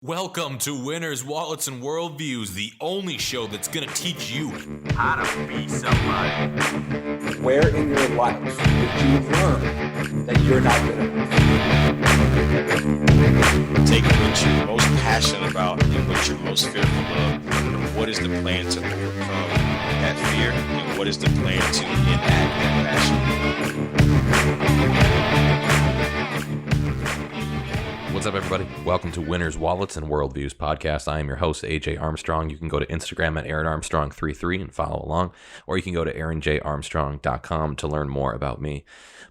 Welcome to Winners, Wallets, and Worldviews, the only show that's going to teach you how to be somebody. Where in your life did you learn that you're not good enough? Take what you're most passionate about and what you're most fearful of, and what is the plan to overcome that fear, and what is the plan to enact that passion. What's up, everybody? Welcome to Winners, Wallets, and Worldviews podcast. I am your host, AJ Armstrong. You can go to Instagram at AaronArmstrong33 and follow along, or you can go to AaronJArmstrong.com to learn more about me.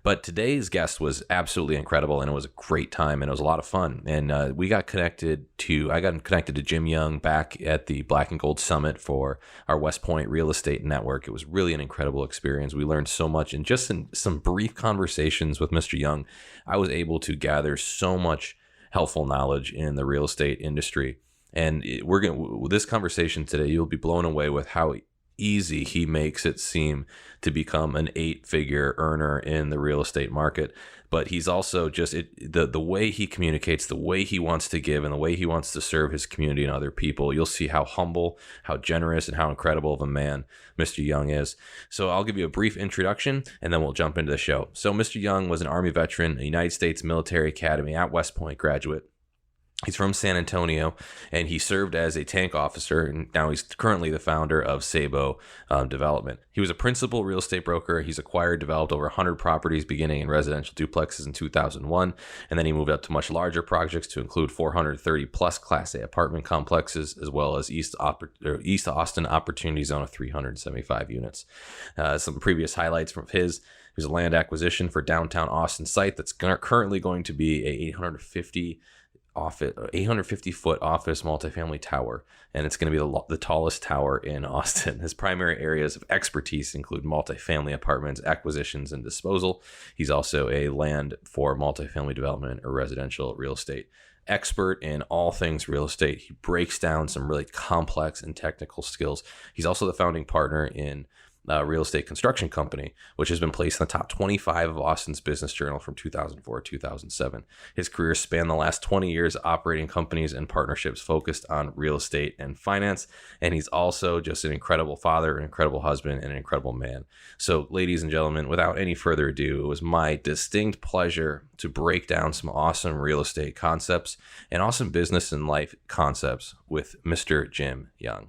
But today's guest was absolutely incredible, and it was a great time, and it was a lot of fun. And I got connected to Jim Young back at the Black and Gold Summit for our West Point Real Estate Network. It was really an incredible experience. We learned so much, and just in some brief conversations with Mr. Young, I was able to gather so much helpful knowledge in the real estate industry. And with this conversation today, you'll be blown away with how easy he makes it seem to become an 8-figure earner in the real estate market. But he's also just the way he communicates, the way he wants to give, and the way he wants to serve his community and other people. You'll see how humble, how generous, and how incredible of a man Mr. Young is. So I'll give you a brief introduction, and then we'll jump into the show. So Mr. Young was an Army veteran, a United States Military Academy at West Point graduate. He's from San Antonio, and he served as a tank officer, and now he's currently the founder of Sabo Development. He was a principal real estate broker. He's developed over 100 properties, beginning in residential duplexes in 2001, and then he moved up to much larger projects to include 430-plus Class A apartment complexes, as well as East Austin Opportunity Zone of 375 units. Some previous highlights from his: he was a land acquisition for downtown Austin site that's currently going to be a 850-foot office multifamily tower, and it's going to be the tallest tower in Austin. His primary areas of expertise include multifamily apartments, acquisitions, and disposal. He's also a land for multifamily development or residential real estate expert in all things real estate. He breaks down some really complex and technical skills. He's also the founding partner in real estate construction company, which has been placed in the top 25 of Austin's Business Journal from 2004 to 2007. His career spanned the last 20 years operating companies and partnerships focused on real estate and finance. And he's also just an incredible father, an incredible husband, and an incredible man. So, ladies and gentlemen, without any further ado, it was my distinct pleasure to break down some awesome real estate concepts and awesome business and life concepts with Mr. Jim Young.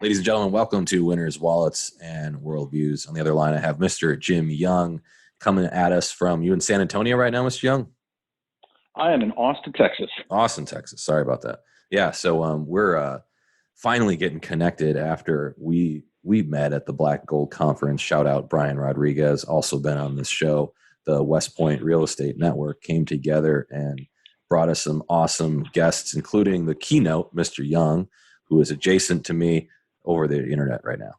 Ladies and gentlemen, welcome to Winners, Wallets, and Worldviews. On the other line, I have Mr. Jim Young coming at us from, you in San Antonio right now, Mr. Young? I am in Austin, Texas. Austin, Texas. Sorry about that. Yeah, so we're finally getting connected after we met at the Black Gold Conference. Shout out Brian Rodriguez, also been on this show. The West Point Real Estate Network came together and brought us some awesome guests, including the keynote, Mr. Young, who is adjacent to me over the internet right now.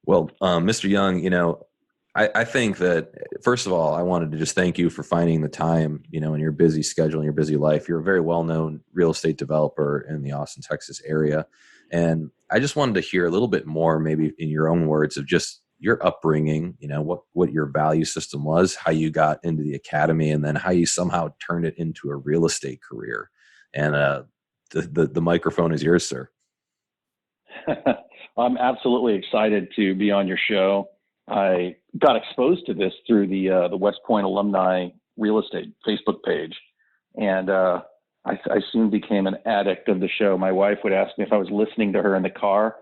Well, Mr. Young, I think that, first of all, I wanted to just thank you for finding the time, in your busy schedule and your busy life. You're a very well-known real estate developer in the Austin, Texas area. And I just wanted to hear a little bit more, maybe in your own words, of just your upbringing, what your value system was, how you got into the academy, and then how you somehow turned it into a real estate career. And the microphone is yours, sir. I'm absolutely excited to be on your show. I got exposed to this through the West Point Alumni Real Estate Facebook page, and I soon became an addict of the show. My wife would ask me if I was listening to her in the car,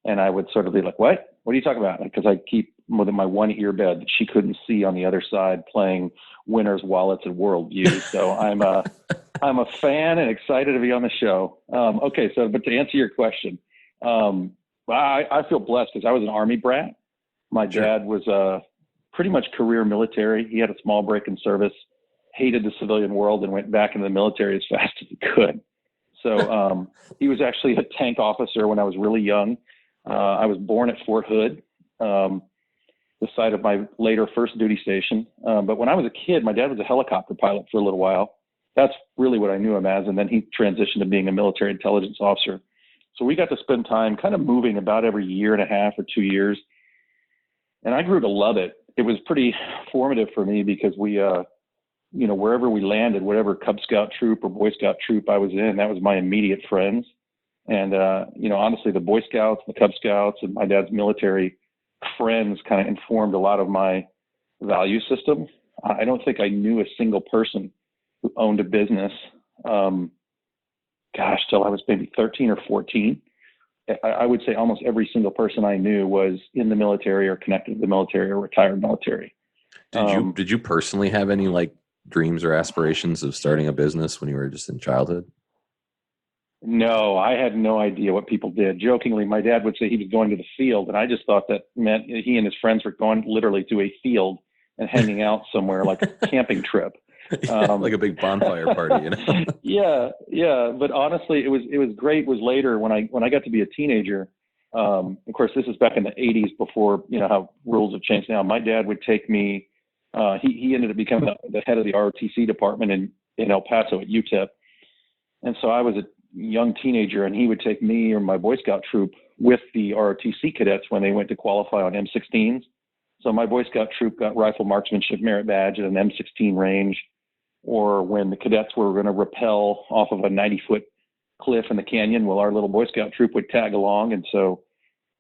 and I would sort of be like, "What? What are you talking about?" Because I keep more than my one earbud that she couldn't see on the other side playing Winners, Wallets, and Worldview. So I'm a fan and excited to be on the show. But to answer your question, I feel blessed because I was an Army brat. My dad was pretty much career military. He had a small break in service, hated the civilian world, and went back into the military as fast as he could. So he was actually a tank officer when I was really young. I was born at Fort Hood, the site of my later first duty station. But when I was a kid, my dad was a helicopter pilot for a little while. That's really what I knew him as. And then he transitioned to being a military intelligence officer. So we got to spend time kind of moving about every year and a half or 2 years. And I grew to love it. It was pretty formative for me because we wherever we landed, whatever Cub Scout troop or Boy Scout troop I was in, that was my immediate friends. And, honestly, the Boy Scouts, the Cub Scouts, and my dad's military friends kind of informed a lot of my value system. I don't think I knew a single person who owned a business, till I was maybe 13 or 14. I would say almost every single person I knew was in the military or connected to the military or retired military. Did you personally have any like dreams or aspirations of starting a business when you were just in childhood? No, I had no idea what people did. Jokingly, my dad would say he was going to the field, and I just thought that meant he and his friends were going literally to a field and hanging out somewhere like a camping trip. Like a big bonfire party, Yeah. But honestly, it was great. Was later when I got to be a teenager. Of course, this is back in the 80s before how rules have changed now. My dad would take me. He ended up becoming the head of the ROTC department in El Paso at UTEP, and so I was a young teenager, and he would take me or my Boy Scout troop with the ROTC cadets when they went to qualify on M16s. So my Boy Scout troop got rifle marksmanship merit badge at an M16 range, or when the cadets were going to rappel off of a 90-foot cliff in the canyon, well, our little Boy Scout troop would tag along. And so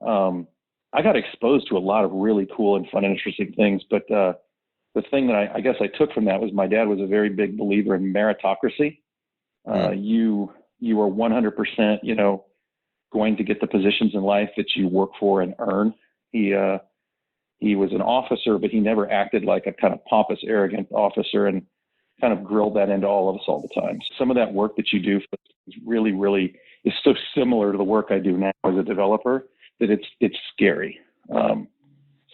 I got exposed to a lot of really cool and fun and interesting things. But the thing that I guess I took from that was my dad was a very big believer in meritocracy. You are 100%, going to get the positions in life that you work for and earn. He was an officer, but he never acted like a kind of pompous, arrogant officer, and kind of grilled that into all of us all the time. Some of that work that you do is really, really is so similar to the work I do now as a developer that it's scary.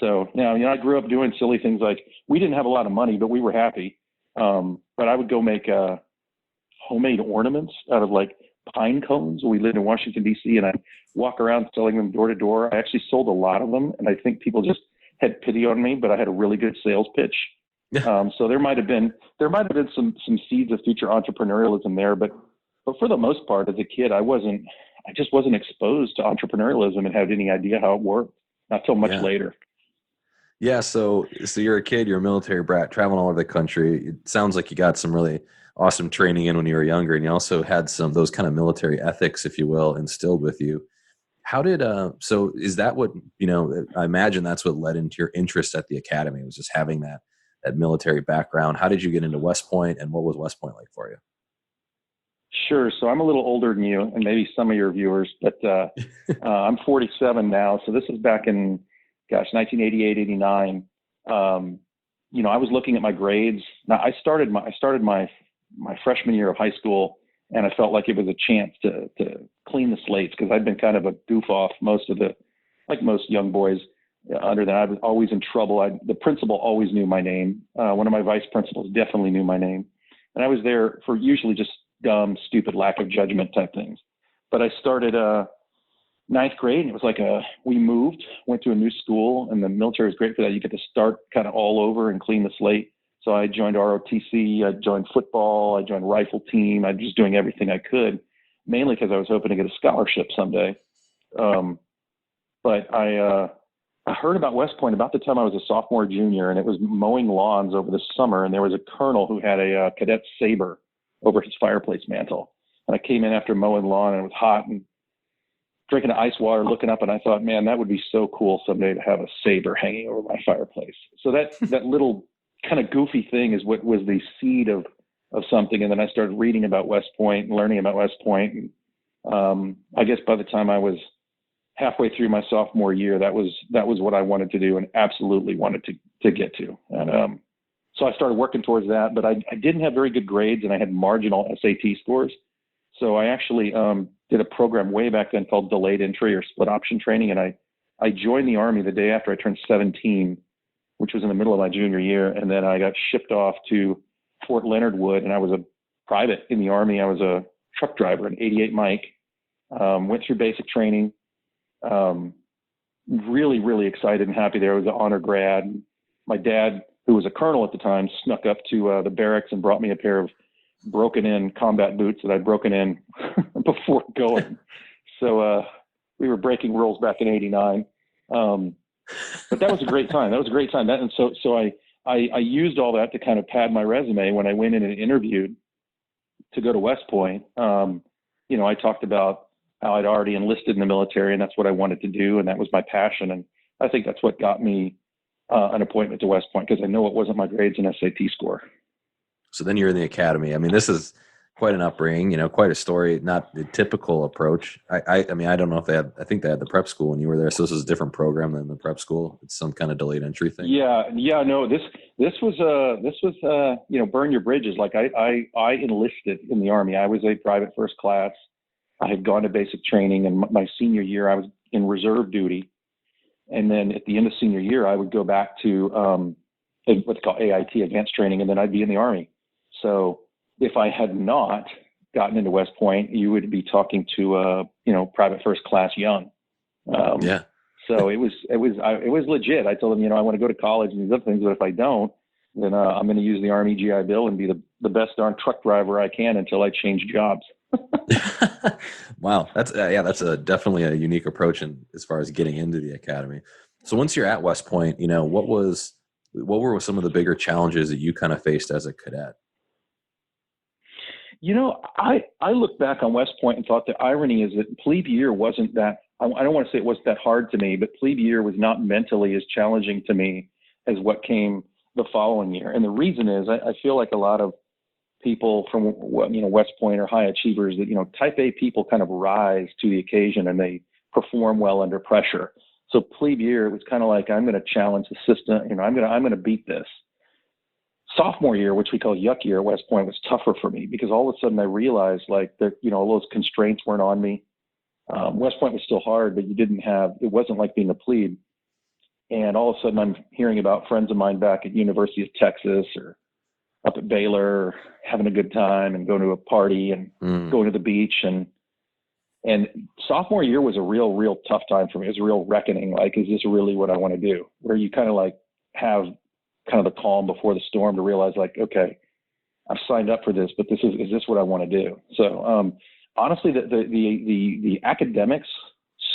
So now, I grew up doing silly things like we didn't have a lot of money, but we were happy. But I would go make homemade ornaments out of like pine cones. We lived in Washington, D.C., and I'd walk around selling them door to door. I actually sold a lot of them, and I think people just had pity on me, but I had a really good sales pitch. So there might have been some seeds of future entrepreneurialism there, but for the most part, as a kid, I just wasn't exposed to entrepreneurialism and had any idea how it worked. Not till much later. Yeah. So you're a kid, you're a military brat, traveling all over the country. It sounds like you got some really awesome training in when you were younger, and you also had some those kind of military ethics, if you will, instilled with you. How did so is that what I imagine that's what led into your interest at the academy, was just having that military background. How did you get into West Point, and what was West Point like for you? Sure. So I'm a little older than you and maybe some of your viewers, but I'm 47 now. So this is back in 1988, 89. I was looking at my grades. Now I started my freshman year of high school, and I felt like it was a chance to clean the slates, because I'd been kind of a goof off like most young boys under that. I was always in trouble. The principal always knew my name. One of my vice principals definitely knew my name. And I was there for usually just dumb, stupid, lack of judgment type things. But I started ninth grade, and it was like we went to a new school, and the military was great for that. You get to start kind of all over and clean the slate. So I joined ROTC, I joined football, I joined rifle team. I was just doing everything I could, mainly because I was hoping to get a scholarship someday. But I heard about West Point about the time I was a sophomore, junior, and it was mowing lawns over the summer. And there was a colonel who had a cadet saber over his fireplace mantle. And I came in after mowing lawn, and it was hot, and drinking ice water, looking up, and I thought, man, that would be so cool someday to have a saber hanging over my fireplace. So that little kind of goofy thing is what was the seed of something. And then I started reading about West Point and learning about West Point. And I guess by the time I was halfway through my sophomore year, that was what I wanted to do and absolutely wanted to get to. And so I started working towards that, but I didn't have very good grades, and I had marginal SAT scores. So I actually did a program way back then called delayed entry or split option training. And I joined the Army the day after I turned 17, which was in the middle of my junior year. And then I got shipped off to Fort Leonard Wood, and I was a private in the Army. I was a truck driver, an 88 Mike, went through basic training. Really, really excited and happy there. I was an honor grad. My dad, who was a colonel at the time, snuck up to the barracks and brought me a pair of broken in combat boots that I'd broken in before going. So we were breaking rules back in '89. But that was a great time. And so I I used all that to kind of pad my resume when I went in and interviewed to go to West Point. I talked about how I'd already enlisted in the military, and that's what I wanted to do, and that was my passion. And I think that's what got me an appointment to West Point, because I know it wasn't my grades and SAT score. So then you're in the academy. I mean, this is quite an upbringing, quite a story, not the typical approach. I mean, I don't know if I think they had the prep school when you were there. So this is a different program than the prep school. It's some kind of delayed entry thing. Yeah. No, this was burn your bridges. Like I enlisted in the Army. I was a private first class. I had gone to basic training, and my senior year I was in reserve duty. And then at the end of senior year, I would go back to what's called AIT, advanced training, and then I'd be in the Army. So if I had not gotten into West Point, you would be talking to private first class young. Yeah. So it was legit. I told them, I want to go to college and these other things, but if I don't, then I'm going to use the Army GI Bill and be the best darn truck driver I can until I change jobs. Wow, that's definitely a unique approach as far as getting into the academy. So once you're at West Point, what were some of the bigger challenges that you kind of faced as a cadet? I look back on West Point and thought the irony is that plebe year wasn't that, I don't want to say it wasn't that hard to me, but plebe year was not mentally as challenging to me as what came the following year. And the reason is I feel like a lot of people from, West Point are high achievers that, type A people kind of rise to the occasion and they perform well under pressure. So plebe year, it was kind of like, I'm going to challenge the system. I'm going to beat this. Sophomore year, which we call yuck year at West Point, was tougher for me because all of a sudden I realized like that, all those constraints weren't on me. West Point was still hard, but it wasn't like being a plebe. And all of a sudden I'm hearing about friends of mine back at University of Texas or up at Baylor having a good time and going to a party and going to the beach. And sophomore year was a real tough time for me. It was a real reckoning. Like, is this really what I want to do? Where you kind of like have kind of the calm before the storm to realize like, okay, I've signed up for this, but is this what I want to do? So, honestly, the academics,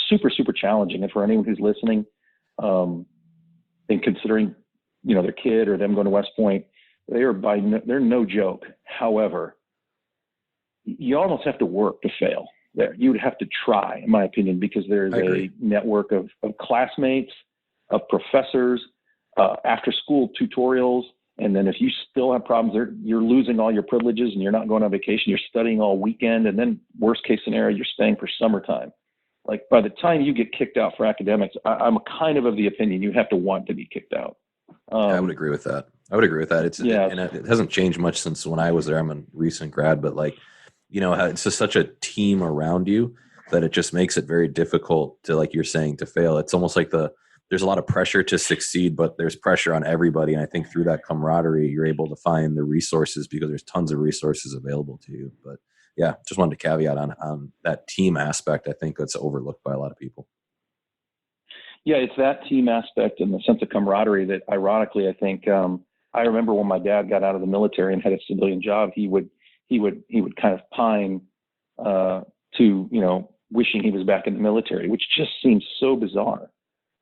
super challenging. And for anyone who's listening, and considering, their kid or them going to West Point, they're no joke. However, you almost have to work to fail there. You would have to try, in my opinion, because there's a network of classmates, of professors, after school tutorials. And then if you still have problems, you're losing all your privileges and you're not going on vacation, you're studying all weekend. And then worst case scenario, you're staying for summertime. Like by the time you get kicked out for academics, I'm kind of the opinion you have to want to be kicked out. I would agree with that. It hasn't changed much since when I was there. I'm a recent grad, but it's just such a team around you that it just makes it very difficult to, like you're saying, to fail. It's almost like there's a lot of pressure to succeed, but there's pressure on everybody. And I think through that camaraderie, you're able to find the resources because there's tons of resources available to you. But yeah, just wanted to caveat on that team aspect. I think that's overlooked by a lot of people. Yeah, it's that team aspect and the sense of camaraderie that, ironically, I think I remember when my dad got out of the military and had a civilian job, he would kind of pine to wishing he was back in the military, which just seems so bizarre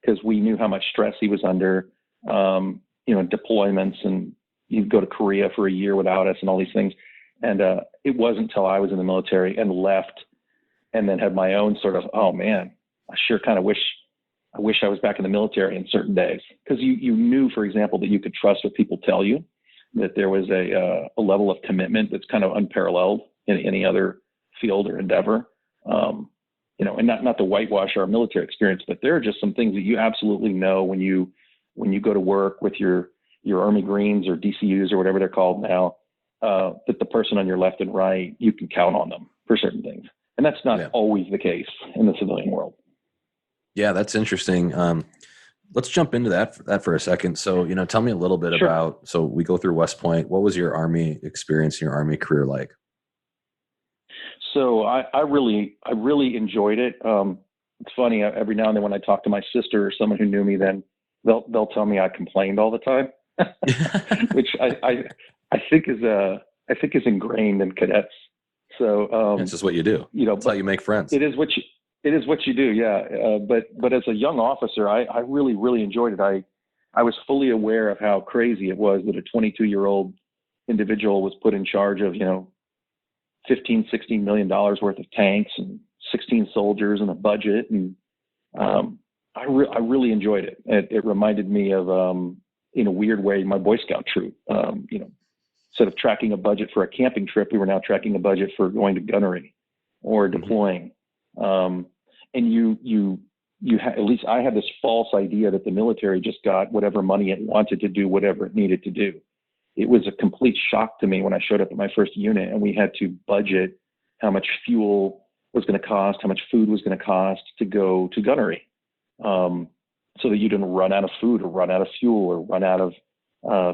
because we knew how much stress he was under, deployments, and you'd go to Korea for a year without us and all these things. And it wasn't until I was in the military and left and then had my own sort of, oh man, I sure kind of wish I was back in the military in certain days. Because you knew, for example, that you could trust what people tell you, that there was a level of commitment that's kind of unparalleled in any other field or endeavor. And not to whitewash our military experience, but there are just some things that you absolutely know when you go to work with your Army Greens or DCUs or whatever they're called now, that the person on your left and right, you can count on them for certain things. And that's not always the case in the civilian world. Yeah, that's interesting. Let's jump into that for a second. So, tell me a little bit about, so we go through West Point. What was your Army experience, your Army career like? So I really enjoyed it. It's funny, every now and then when I talk to my sister or someone who knew me, then they'll tell me I complained all the time, which I think is ingrained in cadets. So it's just what you do. That's how you make friends. It is what you do. Yeah. But as a young officer, I really enjoyed it. I was fully aware of how crazy it was that a 22-year-old individual was put in charge of, 15-16 million dollars worth of tanks and 16 soldiers and a budget. And I really enjoyed it. It reminded me of, in a weird way, my Boy Scout troop. Instead of tracking a budget for a camping trip, we were now tracking a budget for going to gunnery or deploying. And at least I had this false idea that the military just got whatever money it wanted to do whatever it needed to do. It was a complete shock to me when I showed up at my first unit and we had to budget how much fuel was going to cost, how much food was going to cost to go to gunnery, so that you didn't run out of food or run out of fuel or run out of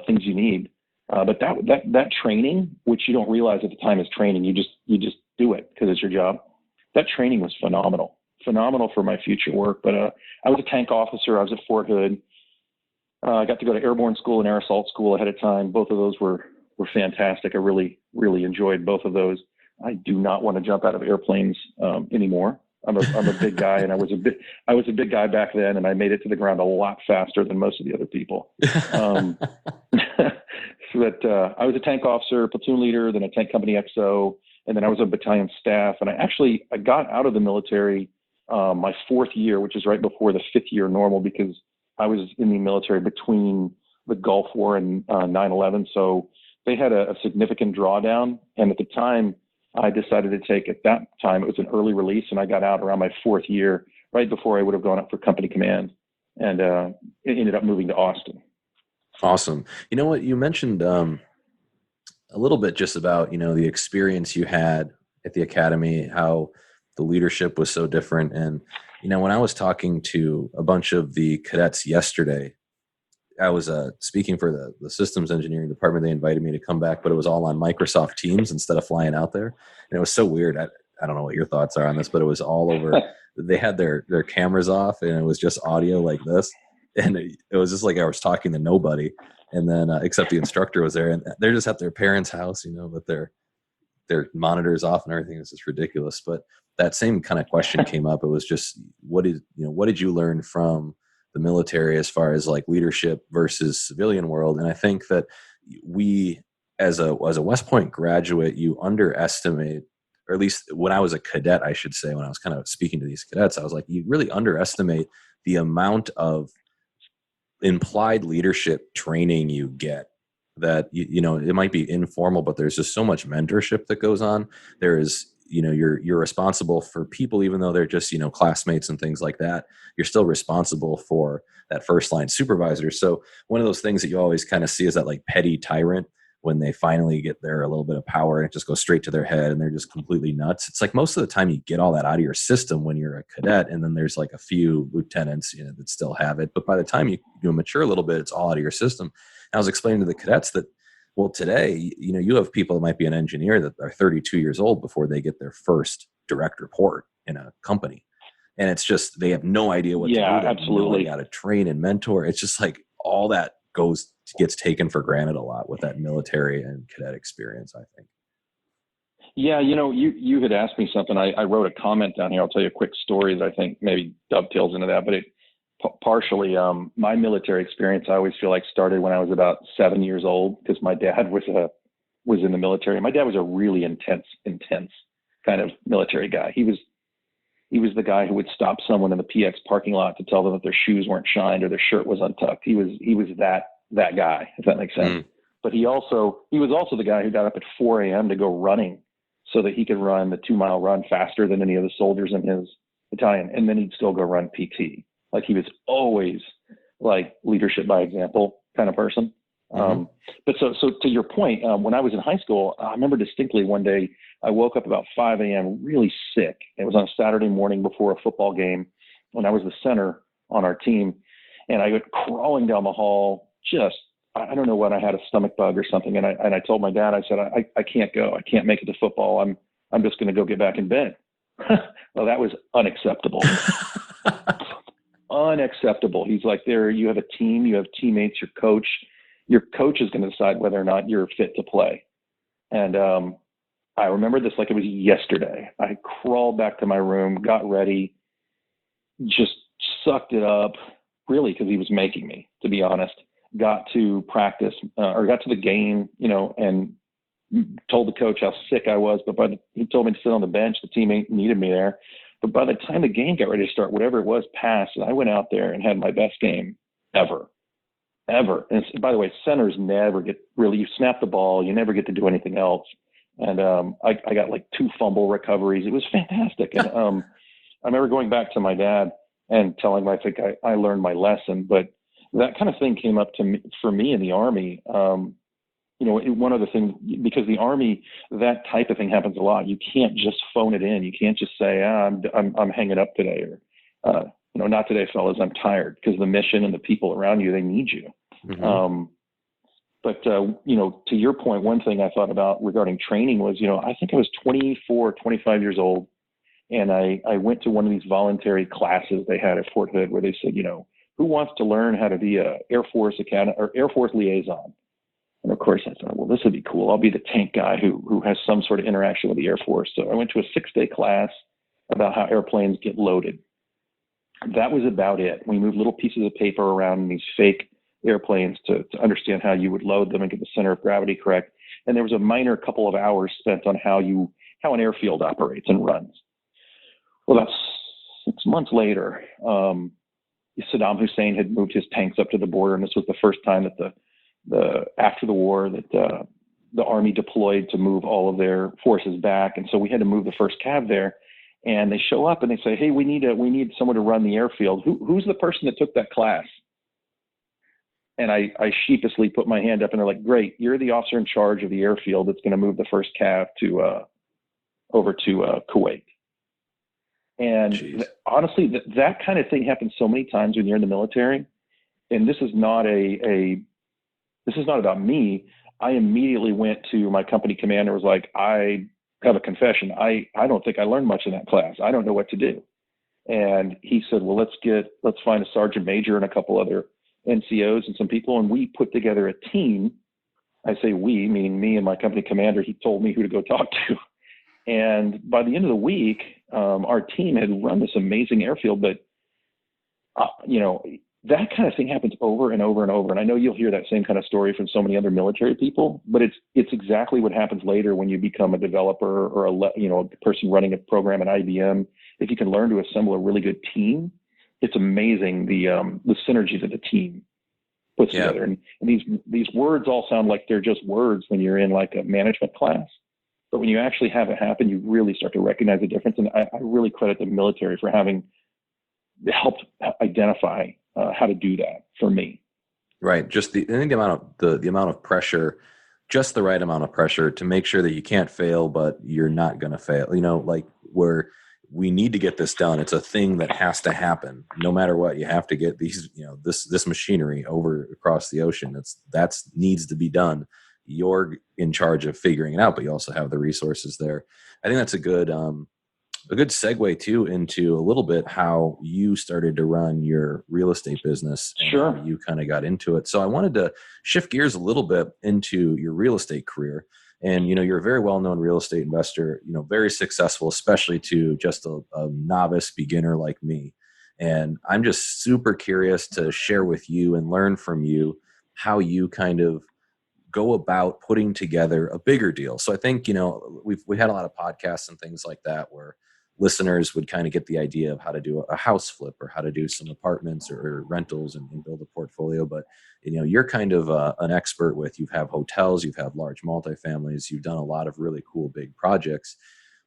things you need. But that training, which you don't realize at the time is training, you just do it because it's your job. That training was phenomenal for my future work. But I was a tank officer. I was at Fort Hood. I got to go to airborne school and air assault school ahead of time. Both of those were fantastic. I really, really enjoyed both of those. I do not want to jump out of airplanes anymore. I'm a big guy, and I was a big guy back then, and I made it to the ground a lot faster than most of the other people. But I was a tank officer, platoon leader, then a tank company XO, and then I was a battalion staff. And I got out of the military my fourth year, which is right before the fifth year normal, because I was in the military between the Gulf War and 9/11. So they had a significant drawdown. And at the time, I decided to take, at that time, it was an early release, and I got out around my fourth year, right before I would have gone up for company command, and ended up moving to Austin. Awesome. You know what? You mentioned a little bit just about, the experience you had at the academy, how the leadership was so different. And, when I was talking to a bunch of the cadets yesterday, I was speaking for the systems engineering department. They invited me to come back, but it was all on Microsoft Teams instead of flying out there. And it was so weird. I don't know what your thoughts are on this, but it was all over. They had their cameras off, and it was just audio like this. And it was just like I was talking to nobody. And then except the instructor was there, and they're just at their parents' house, but their monitors off and everything. It's just ridiculous. But that same kind of question came up. It was just, what did you learn from the military as far as like leadership versus civilian world? And I think that we, as a West Point graduate, you underestimate, or at least when I was a cadet, I should say, when I was kind of speaking to these cadets, I was like, you really underestimate the amount of implied leadership training you get. That it might be informal, but there's just so much mentorship that goes on. There is, you're responsible for people, even though they're just, classmates and things like that. You're still responsible for that first line supervisor. So one of those things that you always kind of see is that like petty tyrant, when they finally get their a little bit of power and it just goes straight to their head and they're just completely nuts. It's like most of the time you get all that out of your system when you're a cadet, and then there's like a few lieutenants, that still have it. But by the time you mature a little bit, it's all out of your system. I was explaining to the cadets that, well, today, you have people that might be an engineer that are 32 years old before they get their first direct report in a company. And it's just, they have no idea what to do. Absolutely. They got to train and mentor. It's just like all that gets taken for granted a lot with that military and cadet experience, I think. Yeah, you had asked me something. I wrote a comment down here. I'll tell you a quick story that I think maybe dovetails into that, but it partially, my military experience, I always feel like started when I was about 7 years old, because my dad was in the military. My dad was a really intense kind of military guy. He was the guy who would stop someone in the PX parking lot to tell them that their shoes weren't shined or their shirt was untucked. He was that guy, if that makes sense. But he was also the guy who got up at 4 a.m. to go running so that he could run the 2-mile run faster than any of the soldiers in his battalion. And then he'd still go run PT. Like, he was always like leadership by example kind of person. But so to your point, when I was in high school, I remember distinctly one day I woke up about 5 a.m. really sick. It was on a Saturday morning before a football game, and I was the center on our team. And I went crawling down the hall, I don't know what, I had a stomach bug or something. And I told my dad, I said, I can't go. I can't make it to football. I'm just going to go get back in bed. Well, that was unacceptable. Unacceptable. He's like, you have a team, you have teammates, your coach is going to decide whether or not you're fit to play. And I remember this like it was yesterday. I crawled back to my room, got ready, just sucked it up, really, because he was making me. to be honest, got to practice or got to the game, and told the coach how sick I was. But he told me to sit on the bench. The teammate needed me there. But by the time the game got ready to start, whatever it was passed, and I went out there and had my best game ever. And by the way, centers never get you snap the ball, you never get to do anything else. And I got like 2 fumble recoveries. It was fantastic. And I remember going back to my dad and telling him I think I learned my lesson. But that kind of thing came up for me in the Army. One other thing, because the Army, that type of thing happens a lot. You can't just phone it in. You can't just say, I'm hanging up today, or not today, fellas, I'm tired, because the mission and the people around you, they need you. Mm-hmm. But to your point, one thing I thought about regarding training was, I think I was 24, 25 years old, and I went to one of these voluntary classes they had at Fort Hood where they said, who wants to learn how to be a Air Force Academy or Air Force liaison? And of course I thought, well, this would be cool. I'll be the tank guy who has some sort of interaction with the Air Force. So I went to a 6-day class about how airplanes get loaded. That was about it. We moved little pieces of paper around in these fake airplanes to understand how you would load them and get the center of gravity correct. And there was a minor couple of hours spent on how an airfield operates and runs. Well, about 6 months later, Saddam Hussein had moved his tanks up to the border, and this was the first time that after the war that the Army deployed to move all of their forces back. And so we had to move the first cav there, and they show up and they say, hey, we need someone to run the airfield. Who's the person that took that class? And I sheepishly put my hand up, and they're like, great, you're the officer in charge of the airfield that's going to move the first cav over to Kuwait. And honestly, that kind of thing happens so many times when you're in the military. And this is not this is not about me. I immediately went to my company commander, was like, I have a confession. I don't think I learned much in that class. I don't know what to do. And he said, well, let's find a sergeant major and a couple other NCOs and some people. And we put together a team. I say we, meaning me and my company commander. He told me who to go talk to. And by the end of the week, our team had run this amazing airfield, but that kind of thing happens over and over and over. And I know you'll hear that same kind of story from so many other military people, but it's exactly what happens later when you become a developer or a person running a program at IBM. If you can learn to assemble a really good team, it's amazing the synergy that the team puts together. And these words all sound like they're just words when you're in like a management class. But when you actually have it happen, you really start to recognize the difference. And I really credit the military for having helped identify how to do that for me. Right. Just the amount of pressure, just the right amount of pressure to make sure that you can't fail, but you're not going to fail. Like where we need to get this done. It's a thing that has to happen no matter what. You have to get these, this machinery over across the ocean. That needs to be done. You're in charge of figuring it out, but you also have the resources there. I think that's a good segue too into a little bit how you started to run your real estate business. And sure. How you kind of got into it. So I wanted to shift gears a little bit into your real estate career. And, you're a very well-known real estate investor, very successful, especially to just a novice beginner like me. And I'm just super curious to share with you and learn from you how you kind of go about putting together a bigger deal. So I think, we had a lot of podcasts and things like that where listeners would kind of get the idea of how to do a house flip or how to do some apartments or rentals and build a portfolio. But, you're kind of an expert you have hotels, you've had large multifamilies, you've done a lot of really cool big projects.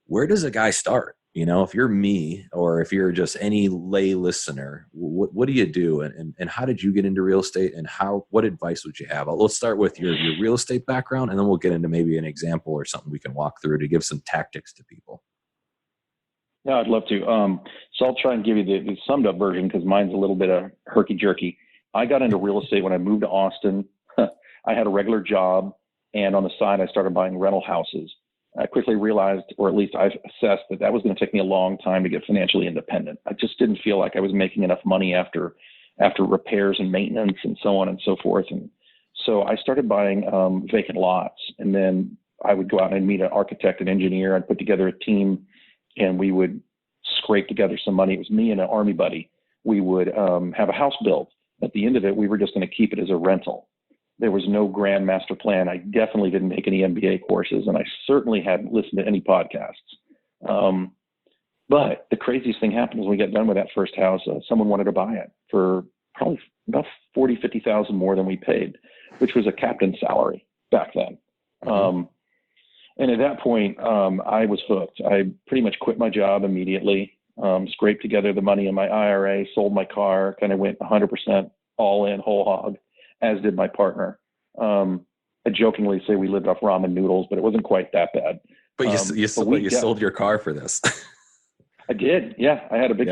Where does a guy start? If you're me or if you're just any lay listener, what do you do? And how did you get into real estate and what advice would you have? Let's start with your real estate background, and then we'll get into maybe an example or something we can walk through to give some tactics to people. Yeah, I'd love to. So I'll try and give you the summed up version because mine's a little bit of herky jerky. I got into real estate when I moved to Austin. I had a regular job, and on the side, I started buying rental houses. I quickly realized, or at least I've assessed, that was going to take me a long time to get financially independent. I just didn't feel like I was making enough money after repairs and maintenance and so on and so forth. And so I started buying vacant lots, and then I would go out and meet an architect and engineer. I'd put together a team, and we would scrape together some money. It was me and an Army buddy. We would have a house built, at the end of it, we were just going to keep it as a rental. There was no grand master plan. I definitely didn't take any MBA courses, and I certainly hadn't listened to any podcasts. But the craziest thing happened when we got done with that first house. Someone wanted to buy it for probably about $40,000-$50,000 more than we paid, which was a captain's salary back then. And at that point, I was hooked. I pretty much quit my job immediately, scraped together the money in my IRA, sold my car, kind of went 100% all in, whole hog, as did my partner. I jokingly say we lived off ramen noodles, but it wasn't quite that bad. But you sold your car for this. I did. Yeah. I had a big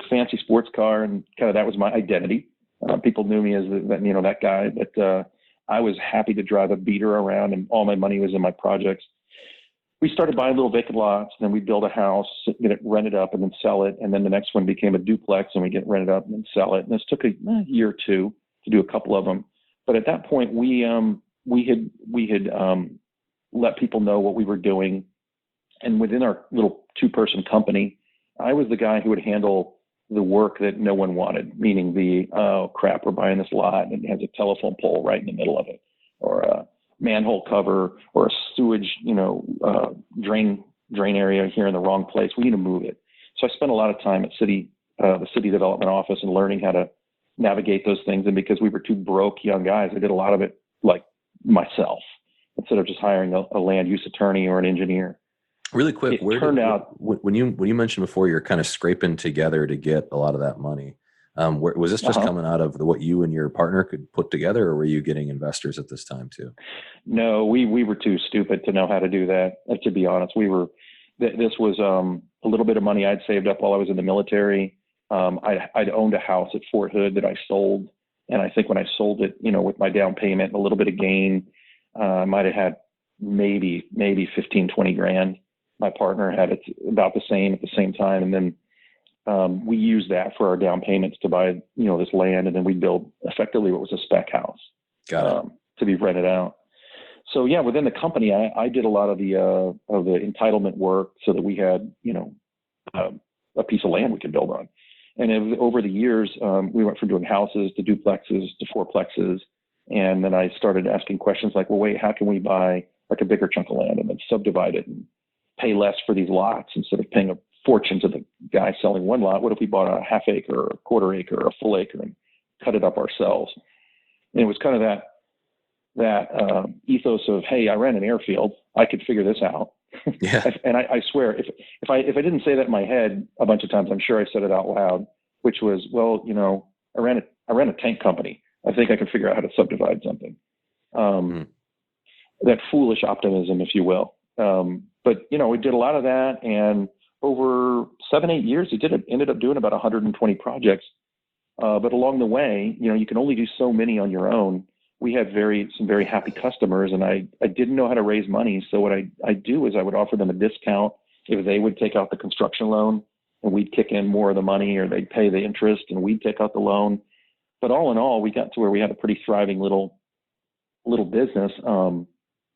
fancy sports car, and kind of that was my identity. People knew me as that guy, but I was happy to drive a beater around, and all my money was in my projects. We started buying little vacant lots, and then we build a house, get it rented up, and then sell it. And then the next one became a duplex, and we get it rented up and then sell it. And this took a year or two to do a couple of them. But at that point, we had let people know what we were doing. And within our little 2-person company, I was the guy who would handle the work that no one wanted, meaning oh crap, we're buying this lot and it has a telephone pole right in the middle of it, or a manhole cover, or a sewage, drain area here in the wrong place. We need to move it. So I spent a lot of time at the city development office and learning how to navigate those things. And because we were two broke young guys, I did a lot of it like myself, instead of just hiring a land use attorney or an engineer. Really quick, when you mentioned before you're kind of scraping together to get a lot of that money, was this just coming out of what you and your partner could put together, or were you getting investors at this time too? No, we were too stupid to know how to do that. To be honest, this was a little bit of money I'd saved up while I was in the military. I'd owned a house at Fort Hood that I sold, and I think when I sold it, with my down payment and a little bit of gain, I might have had maybe 15, 20 grand. My partner had it about the same at the same time. And then we used that for our down payments to buy, this land. And then we built effectively what was a spec house to be rented out. So yeah, within the company, I did a lot of the entitlement work so that we had, a piece of land we could build on. And over the years, we went from doing houses to duplexes to fourplexes. And then I started asking questions like, well, wait, how can we buy like a bigger chunk of land and then subdivide it and pay less for these lots instead of paying a fortune to the guy selling one lot? What if we bought a half acre or a quarter acre or a full acre and cut it up ourselves? And it was kind of that ethos of, hey, I ran an airfield, I could figure this out. Yeah. And I swear, if I didn't say that in my head a bunch of times, I'm sure I said it out loud, which was, well, I ran a tank company. I think I can figure out how to subdivide something. That foolish optimism, if you will. But we did a lot of that, and over 7-8 years, ended up doing about 120 projects. But along the way, you can only do so many on your own. We had some very happy customers, and I didn't know how to raise money. So what I do is I would offer them a discount if they would take out the construction loan, and we'd kick in more of the money, or they'd pay the interest and we'd take out the loan. But all in all, we got to where we had a pretty thriving little business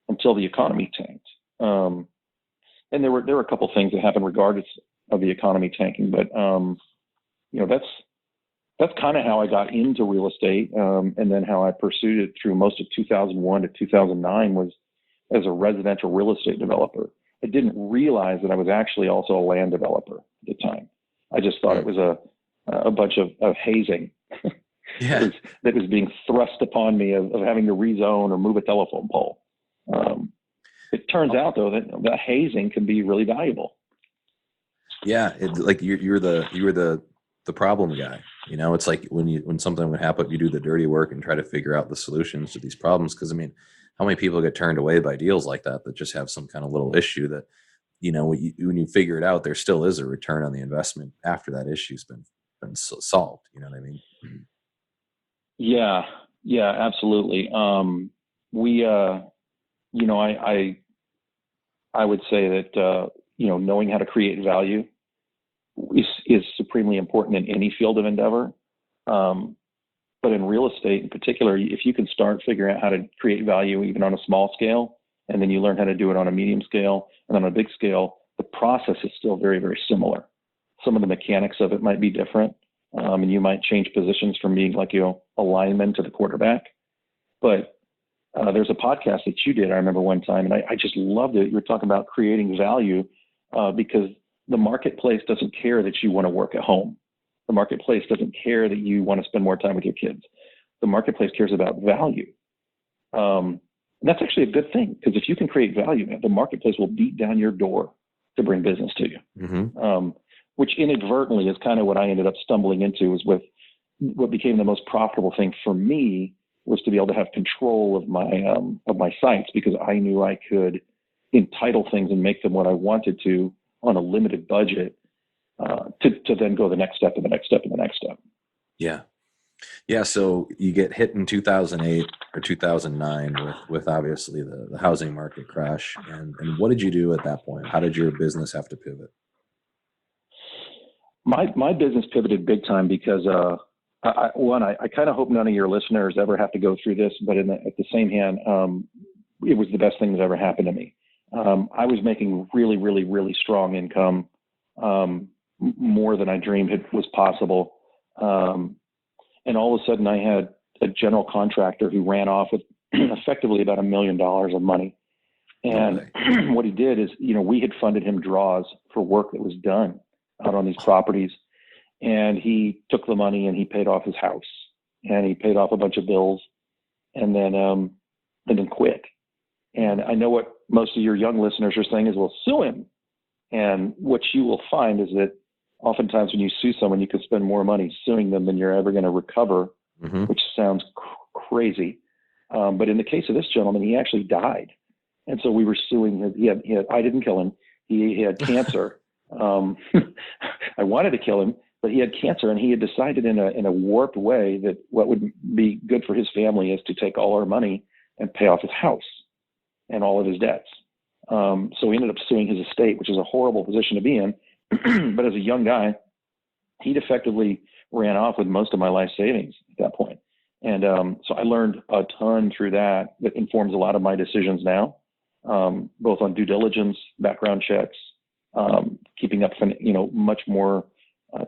until the economy tanked. And there were a couple things that happened regardless of the economy tanking, but that's kind of how I got into real estate, and then how I pursued it through most of 2001 to 2009 was as a residential real estate developer. I didn't realize that I was actually also a land developer at the time. I just thought it was a bunch of hazing that was being thrust upon me of having to rezone or move a telephone pole. It turns out though that hazing can be really valuable. Yeah, like you were the problem guy. It's like when something would happen, you do the dirty work and try to figure out the solutions to these problems. Because how many people get turned away by deals like that just have some kind of little issue that when you figure it out, there still is a return on the investment after that issue's been solved. You know what I mean? Yeah, absolutely. I would say that, knowing how to create value is supremely important in any field of endeavor. But in real estate in particular, if you can start figuring out how to create value even on a small scale, and then you learn how to do it on a medium scale and on a big scale, the process is still very, very similar. Some of the mechanics of it might be different, and you might change positions from being like, a lineman to the quarterback. But there's a podcast that you did, I remember one time, and I just loved it. You were talking about creating value because the marketplace doesn't care that you want to work at home. The marketplace doesn't care that you want to spend more time with your kids. The marketplace cares about value. And that's actually a good thing, because if you can create value, the marketplace will beat down your door to bring business to you. Mm-hmm. Which inadvertently is kind of what I ended up stumbling into, is with what became the most profitable thing for me was to be able to have control of my sites, because I knew I could entitle things and make them what I wanted to on a limited budget to then go the next step and the next step and the next step. Yeah. Yeah. So you get hit in 2008 or 2009 with obviously the housing market crash. And what did you do at that point? How did your business have to pivot? My business pivoted big time because I kind of hope none of your listeners ever have to go through this, but at the same hand, it was the best thing that ever happened to me. I was making really, really, really strong income, more than I dreamed was possible. And all of a sudden I had a general contractor who ran off with effectively about $1 million of money. And what he did is, we had funded him draws for work that was done out on these properties. And he took the money and he paid off his house and he paid off a bunch of bills and then quit. And I know what most of your young listeners are saying is, well, sue him. And what you will find is that oftentimes when you sue someone, you can spend more money suing them than you're ever going to recover, mm-hmm. which sounds crazy. But in the case of this gentleman, he actually died. And so we were suing him. I didn't kill him. He had cancer. I wanted to kill him, but he had cancer, and he had decided in a warped way that what would be good for his family is to take all our money and pay off his house and all of his debts. So we ended up suing his estate, which is a horrible position to be in. But as a young guy, he'd effectively ran off with most of my life savings at that point. And so I learned a ton through that informs a lot of my decisions now, both on due diligence, background checks, keeping up, much more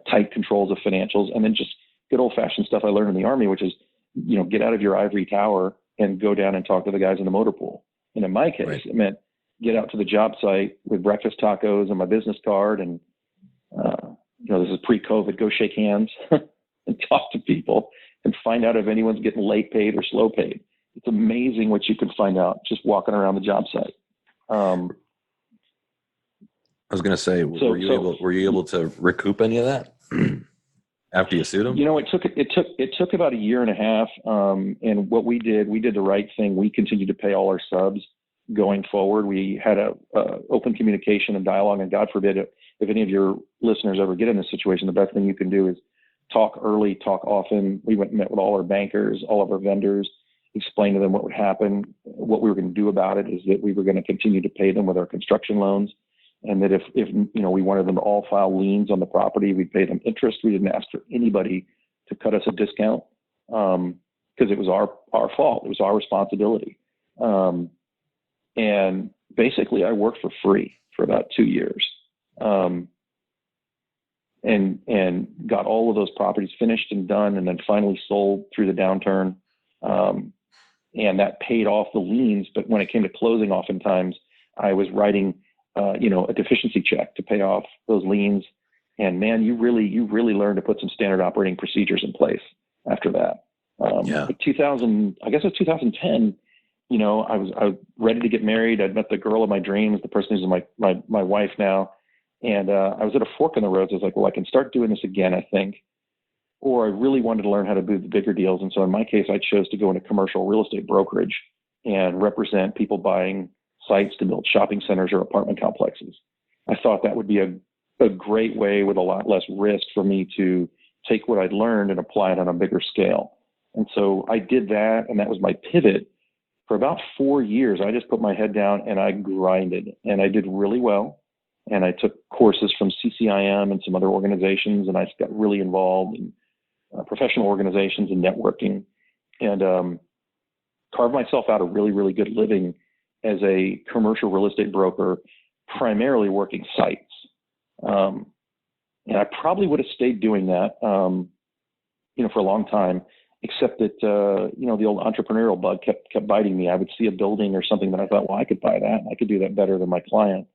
tight controls of financials, and then just good old fashioned stuff I learned in the Army, which is, get out of your ivory tower and go down and talk to the guys in the motor pool. And in my case, right. It meant get out to the job site with breakfast tacos and my business card. And, this is pre-COVID, go shake hands and talk to people and find out if anyone's getting late paid or slow paid. It's amazing what you can find out just walking around the job site. I was going to say, were you able to recoup any of that after you sued him? It took about 1.5 years. And what we did the right thing. We continued to pay all our subs going forward. We had a open communication and dialogue, and God forbid if any of your listeners ever get in this situation, the best thing you can do is talk early, talk often. We went and met with all our bankers, all of our vendors, explained to them what would happen. What we were going to do about it is that we were going to continue to pay them with our construction loans. And that if we wanted them to all file liens on the property, we'd pay them interest. We didn't ask for anybody to cut us a discount because it was our fault. It was our responsibility. And basically, I worked for free for about 2 years, and got all of those properties finished and done, and then finally sold through the downturn. And that paid off the liens. But when it came to closing, oftentimes I was writing a deficiency check to pay off those liens. And man, you really learn to put some standard operating procedures in place after that. Like 2010, I was ready to get married. I'd met the girl of my dreams, the person who's my wife now. And I was at a fork in the road. I was like, well, I can start doing this again, I think. Or I really wanted to learn how to do the bigger deals. And so in my case, I chose to go into commercial real estate brokerage and represent people buying sites to build shopping centers or apartment complexes. I thought that would be a great way with a lot less risk for me to take what I'd learned and apply it on a bigger scale. And so I did that, and that was my pivot. For about 4 years, I just put my head down and I grinded, and I did really well. And I took courses from CCIM and some other organizations, and I got really involved in professional organizations and networking, and carved myself out a really, really good living as a commercial real estate broker, primarily working sites. And I probably would have stayed doing that for a long time, except that, the old entrepreneurial bug kept biting me. I would see a building or something that I thought, well, I could buy that. I could do that better than my client.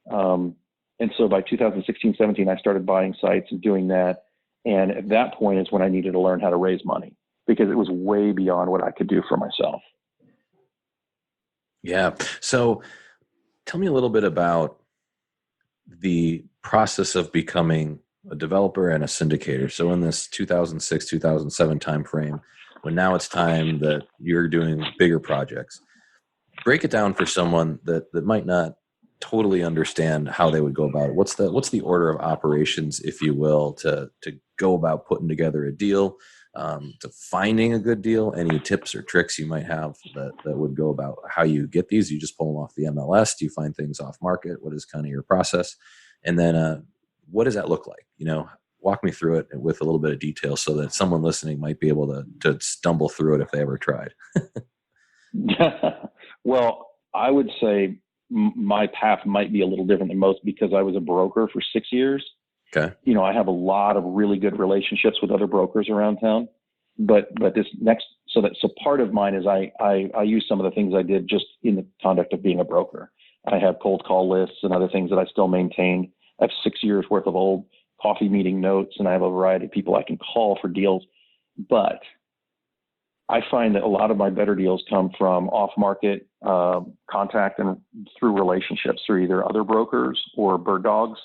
And so by 2016, 17, I started buying sites and doing that. And at that point is when I needed to learn how to raise money, because it was way beyond what I could do for myself. Yeah. So tell me a little bit about the process of becoming a developer and a syndicator. So in this 2006, 2007 timeframe, when now it's time that you're doing bigger projects, break it down for someone that might not totally understand how they would go about it. What's the order of operations, if you will, to go about putting together a deal, to finding a good deal? Any tips or tricks you might have that would go about how you get these? You just pull them off the MLS? Do you find things off market? What is kind of your process? And then what does that look like? Walk me through it with a little bit of detail so that someone listening might be able to stumble through it if they ever tried. Well, I would say my path might be a little different than most because I was a broker for 6 years. Okay. I have a lot of really good relationships with other brokers around town, but this next, so part of mine is I use some of the things I did just in the conduct of being a broker. I have cold call lists and other things that I still maintain. I have 6 years worth of old coffee meeting notes, and I have a variety of people I can call for deals. But I find that a lot of my better deals come from off-market contact and through relationships, through either other brokers or bird dogs.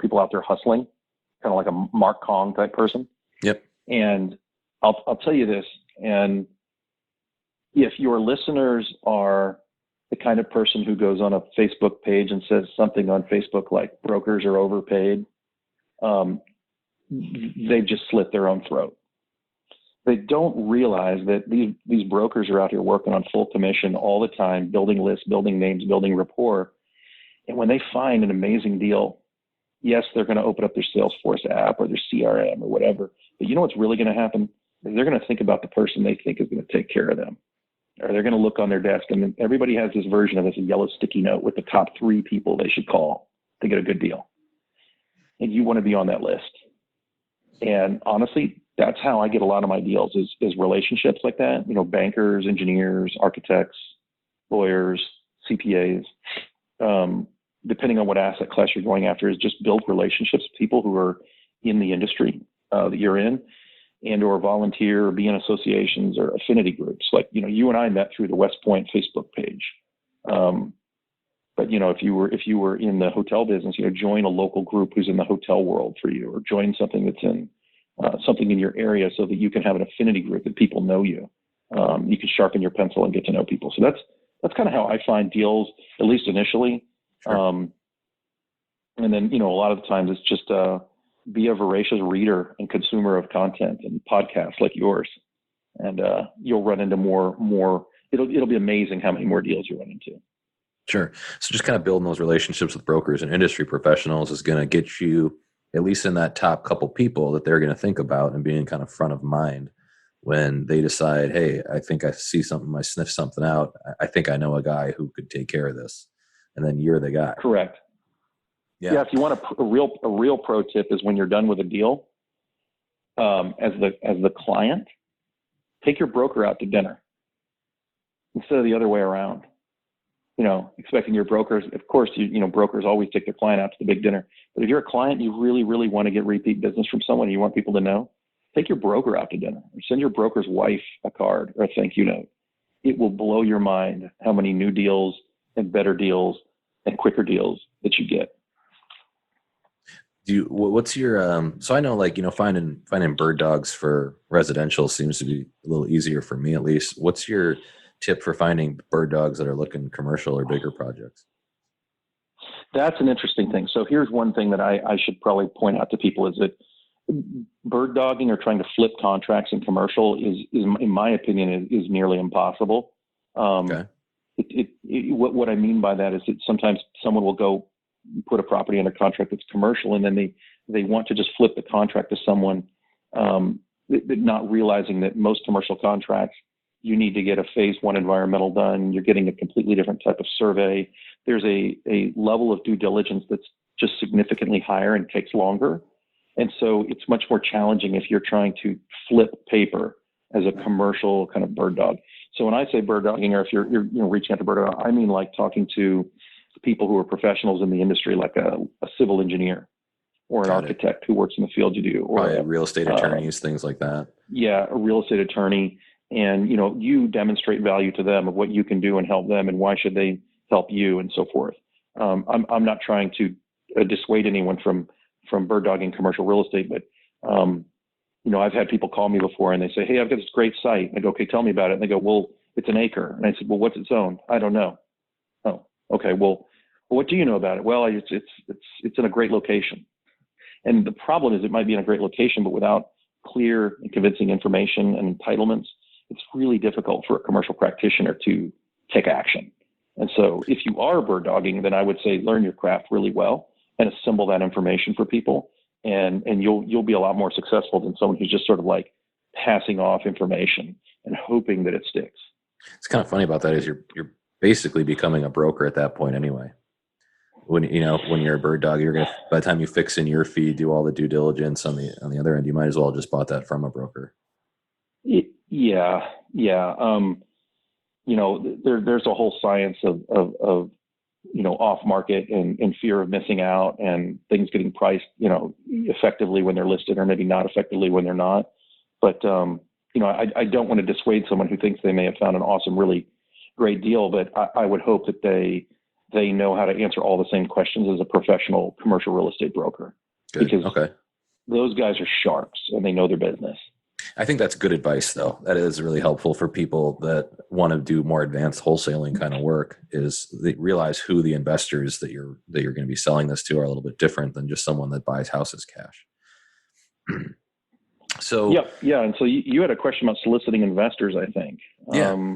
People out there hustling, kind of like a Mark Kong type person. Yep. And I'll tell you this, and if your listeners are the kind of person who goes on a Facebook page and says something on Facebook like brokers are overpaid, they just slit their own throat. They don't realize that these brokers are out here working on full commission all the time, building lists, building names, building rapport. And when they find an amazing deal, yes, they're going to open up their Salesforce app or their CRM or whatever. But you know what's really going to happen? They're going to think about the person they think is going to take care of them. Or they're going to look on their desk, and everybody has this version of this, a yellow sticky note with the top 3 people they should call to get a good deal. And you want to be on that list. And honestly, that's how I get a lot of my deals is relationships like that. Bankers, engineers, architects, lawyers, CPAs, depending on what asset class you're going after, is just build relationships with people who are in the industry that you're in, and or volunteer or be in associations or affinity groups. Like, you and I met through the West Point Facebook page. But if you were in the hotel business, join a local group who's in the hotel world for you, or join something that's in something in your area so that you can have an affinity group that people know you. You can sharpen your pencil and get to know people. So that's kind of how I find deals, at least initially. Sure. And then, a lot of the times it's just be a voracious reader and consumer of content and podcasts like yours. And you'll run into more. It'll be amazing how many more deals you run into. Sure. So just kind of building those relationships with brokers and industry professionals is going to get you at least in that top couple people that they're going to think about and being kind of front of mind when they decide, hey, I think I see something, I sniff something out. I think I know a guy who could take care of this. And then you're the guy. Correct. Yeah. If you want a real pro tip is when you're done with a deal, as the client, take your broker out to dinner instead of the other way around. Expecting your brokers, of course, brokers always take their client out to the big dinner. But if you're a client, you really, really want to get repeat business from someone, and you want people to know, take your broker out to dinner, or send your broker's wife a card or a thank you note. It will blow your mind how many new deals and better deals and quicker deals that you get. What's your so I know, like, finding bird dogs for residential seems to be a little easier for me, at least. What's your tip for finding bird dogs that are looking commercial or bigger projects? That's an interesting thing. So here's one thing that I should probably point out to people is that bird dogging or trying to flip contracts in commercial is in my opinion, is nearly impossible. Okay. What I mean by that is that sometimes someone will go put a property under contract that's commercial, and then they want to just flip the contract to someone, not realizing that most commercial contracts, you need to get a phase 1 environmental done. You're getting a completely different type of survey. There's a level of due diligence that's just significantly higher and takes longer. And so it's much more challenging if you're trying to flip paper as a commercial kind of bird dog. So when I say bird dogging, or if you're reaching out to bird dog, I mean like talking to people who are professionals in the industry, like a civil engineer or an architect who works in the field you do, or probably real estate attorneys, things like that. Yeah, a real estate attorney. And, you demonstrate value to them of what you can do and help them, and why should they help you, and so forth. I'm not trying to dissuade anyone from bird dogging commercial real estate, but, I've had people call me before and they say, hey, I've got this great site. I go, okay, tell me about it. And they go, well, it's an acre. And I said, well, what's it zoned? I don't know. Oh, okay. Well, what do you know about it? Well, it's in a great location. And the problem is it might be in a great location, but without clear and convincing information and entitlements, it's really difficult for a commercial practitioner to take action. And so if you are bird dogging, then I would say learn your craft really well and assemble that information for people. And you'll be a lot more successful than someone who's just sort of like passing off information and hoping that it sticks. It's kind of funny about that is you're basically becoming a broker at that point anyway. When you're a bird dog, you're gonna, by the time you fix in your fee, do all the due diligence on the other end, you might as well have just bought that from a broker. Yeah. There's a whole science of off market and fear of missing out, and things getting priced, effectively when they're listed, or maybe not effectively when they're not. But, I don't want to dissuade someone who thinks they may have found an awesome, really great deal, but I would hope that they know how to answer all the same questions as a professional commercial real estate broker. Good. Because okay. Those guys are sharks and they know their business. I think that's good advice, though. That is really helpful for people that want to do more advanced wholesaling kind of work. Is they realize who the investors that you're going to be selling this to are a little bit different than just someone that buys houses cash. So yeah. And so you had a question about soliciting investors, I think. Yeah.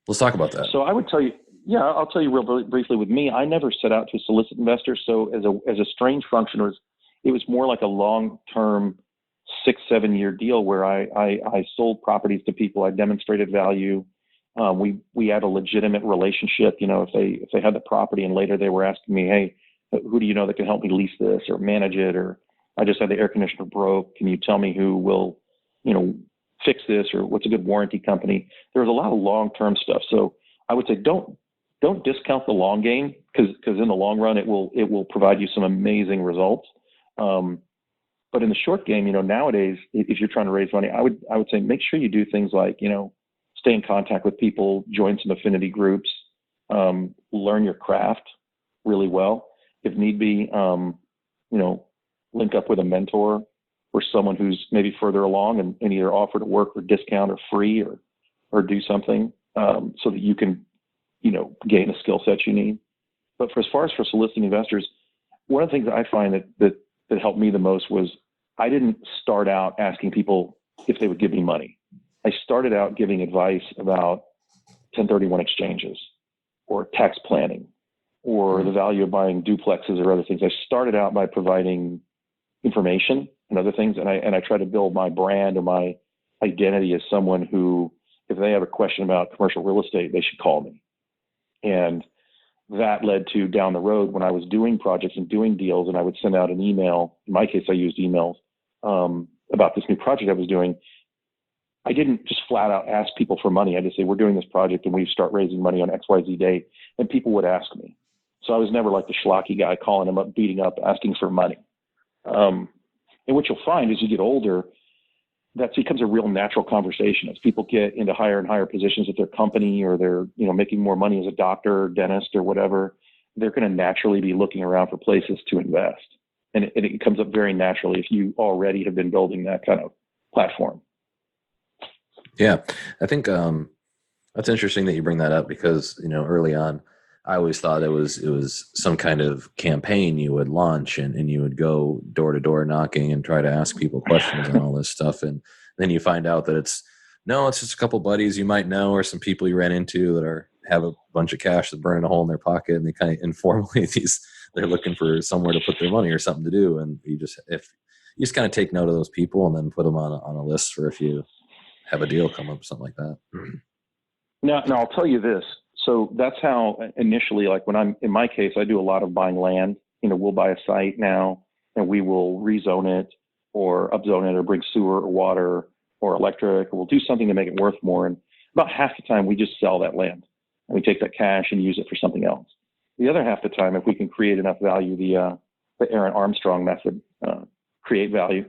Let's talk about that. So I would tell you. Yeah, I'll tell you real briefly. With me, I never set out to solicit investors. So as a strange function, it was more like a long-term 6-7 year deal where I sold properties to people. I demonstrated value. We had a legitimate relationship. If they had the property and later they were asking me, hey, who do you know that can help me lease this or manage it? Or I just had the air conditioner broke. Can you tell me who will, fix this, or what's a good warranty company? There was a lot of long-term stuff. So I would say don't discount the long game, because in the long run it will provide you some amazing results. But in the short game, nowadays, if you're trying to raise money, I would say make sure you do things like, stay in contact with people, join some affinity groups, learn your craft really well. If need be, link up with a mentor or someone who's maybe further along and either offer to work for discount or free or do something so that you can, gain a skill set you need. But as far as soliciting investors, one of the things that I find that helped me the most was I didn't start out asking people if they would give me money. I started out giving advice about 1031 exchanges or tax planning or the value of buying duplexes or other things. I started out by providing information and other things, and I try to build my brand or my identity as someone who, if they have a question about commercial real estate, they should call me. And that led to down the road when I was doing projects and doing deals, and I would send out an email. In my case, I used emails about this new project I was doing. I didn't just flat out ask people for money. I just say, we're doing this project and we start raising money on XYZ date. And people would ask me. So I was never like the schlocky guy calling them up, beating up, asking for money. And what you'll find as you get older, that becomes a real natural conversation as people get into higher and higher positions at their company, or they're, making more money as a doctor or dentist or whatever. They're going to naturally be looking around for places to invest. And it comes up very naturally if you already have been building that kind of platform. Yeah, I think that's interesting that you bring that up, because early on, I always thought it was some kind of campaign you would launch and you would go door to door knocking and try to ask people questions and all this stuff, and then you find out that it's just a couple buddies you might know or some people you ran into that have a bunch of cash that's burning a hole in their pocket, and they kind of informally they're looking for somewhere to put their money or something to do, and you just kind of take note of those people and then put them on a list for if you have a deal come up, something like that. Now I'll tell you this. So that's how initially, like when in my case, I do a lot of buying land. We'll buy a site now and we will rezone it. or upzone it or bring sewer or water or electric, or we'll do something to make it worth more. And about half the time we just sell that land and we take that cash and use it for something else. The other half the time, if we can create enough value, the Aaron Armstrong method, create value,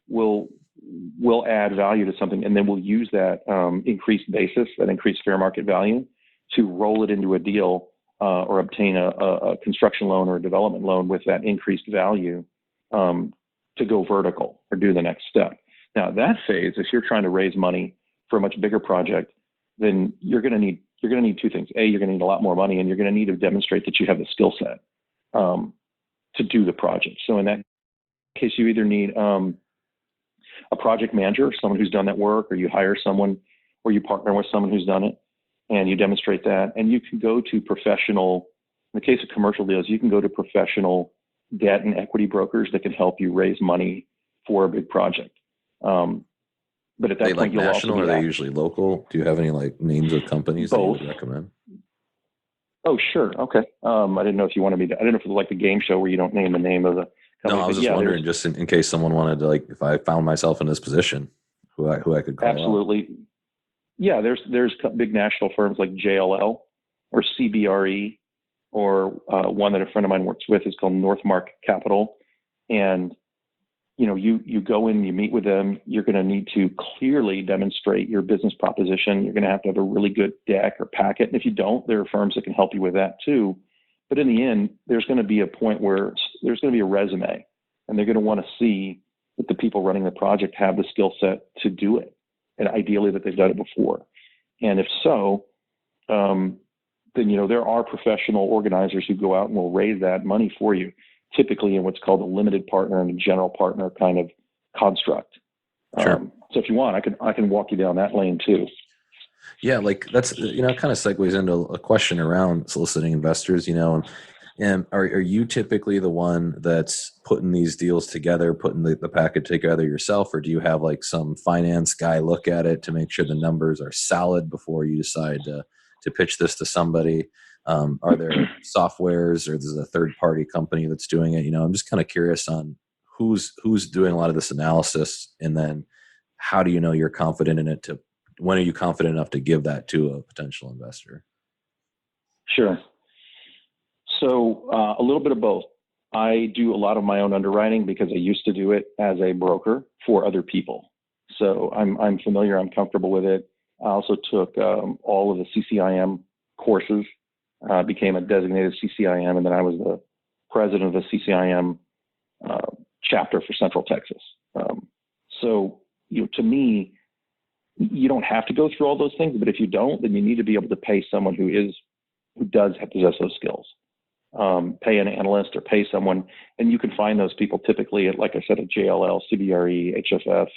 we'll add value to something, and then we'll use that increased basis, that increased fair market value, to roll it into a deal or obtain a construction loan or a development loan with that increased value to go vertical or do the next step. Now, that phase, if you're trying to raise money for a much bigger project, then you're going to need two things. A, you're going to need a lot more money, and you're going to need to demonstrate that you have the skill set to do the project. So in that case, you either need a project manager, someone who's done that work, or you hire someone, or you partner with someone who's done it, and you demonstrate that. And you can go to professional, in the case of commercial deals, you can go to professional debt and equity brokers that can help you raise money for a big project. But at that point, you'll national, also or are they usually local? Do you have any like names of companies both that you would recommend? Oh, sure. Okay. I didn't know if you wanted me to, I didn't know if it was like the game show where you don't name the name of the company. No, I was just wondering, just in case someone wanted to, like, if I found myself in this position, who I could call. Absolutely. Out. Yeah, there's big national firms like JLL or CBRE, or one that a friend of mine works with is called Northmark Capital. And you go in, you meet with them, you're going to need to clearly demonstrate your business proposition. You're going to have a really good deck or packet. And if you don't, there are firms that can help you with that too. But in the end, there's going to be a point where there's going to be a resume, and they're going to want to see that the people running the project have the skill set to do it, and ideally that they've done it before. And if so, then there are professional organizers who go out and will raise that money for you, typically in what's called a limited partner and a general partner kind of construct. Sure. So if you want, I can walk you down that lane too. Yeah, like that's, kind of segues into a question around soliciting investors, and are you typically the one that's putting these deals together, putting the packet together yourself, or do you have like some finance guy look at it to make sure the numbers are solid before you decide to pitch this to somebody? Are there softwares, or there's a third party company that's doing it? I'm just kind of curious on who's doing a lot of this analysis, and then how do you know you're confident in it? When are you confident enough to give that to a potential investor? Sure. So a little bit of both. I do a lot of my own underwriting because I used to do it as a broker for other people. So I'm familiar, I'm comfortable with it. I also took all of the CCIM courses, became a designated CCIM, and then I was the president of the CCIM chapter for Central Texas. So to me, you don't have to go through all those things, but if you don't, then you need to be able to pay someone who does possess those skills. Pay an analyst or pay someone, and you can find those people typically at, like I said, at JLL, CBRE, HFF,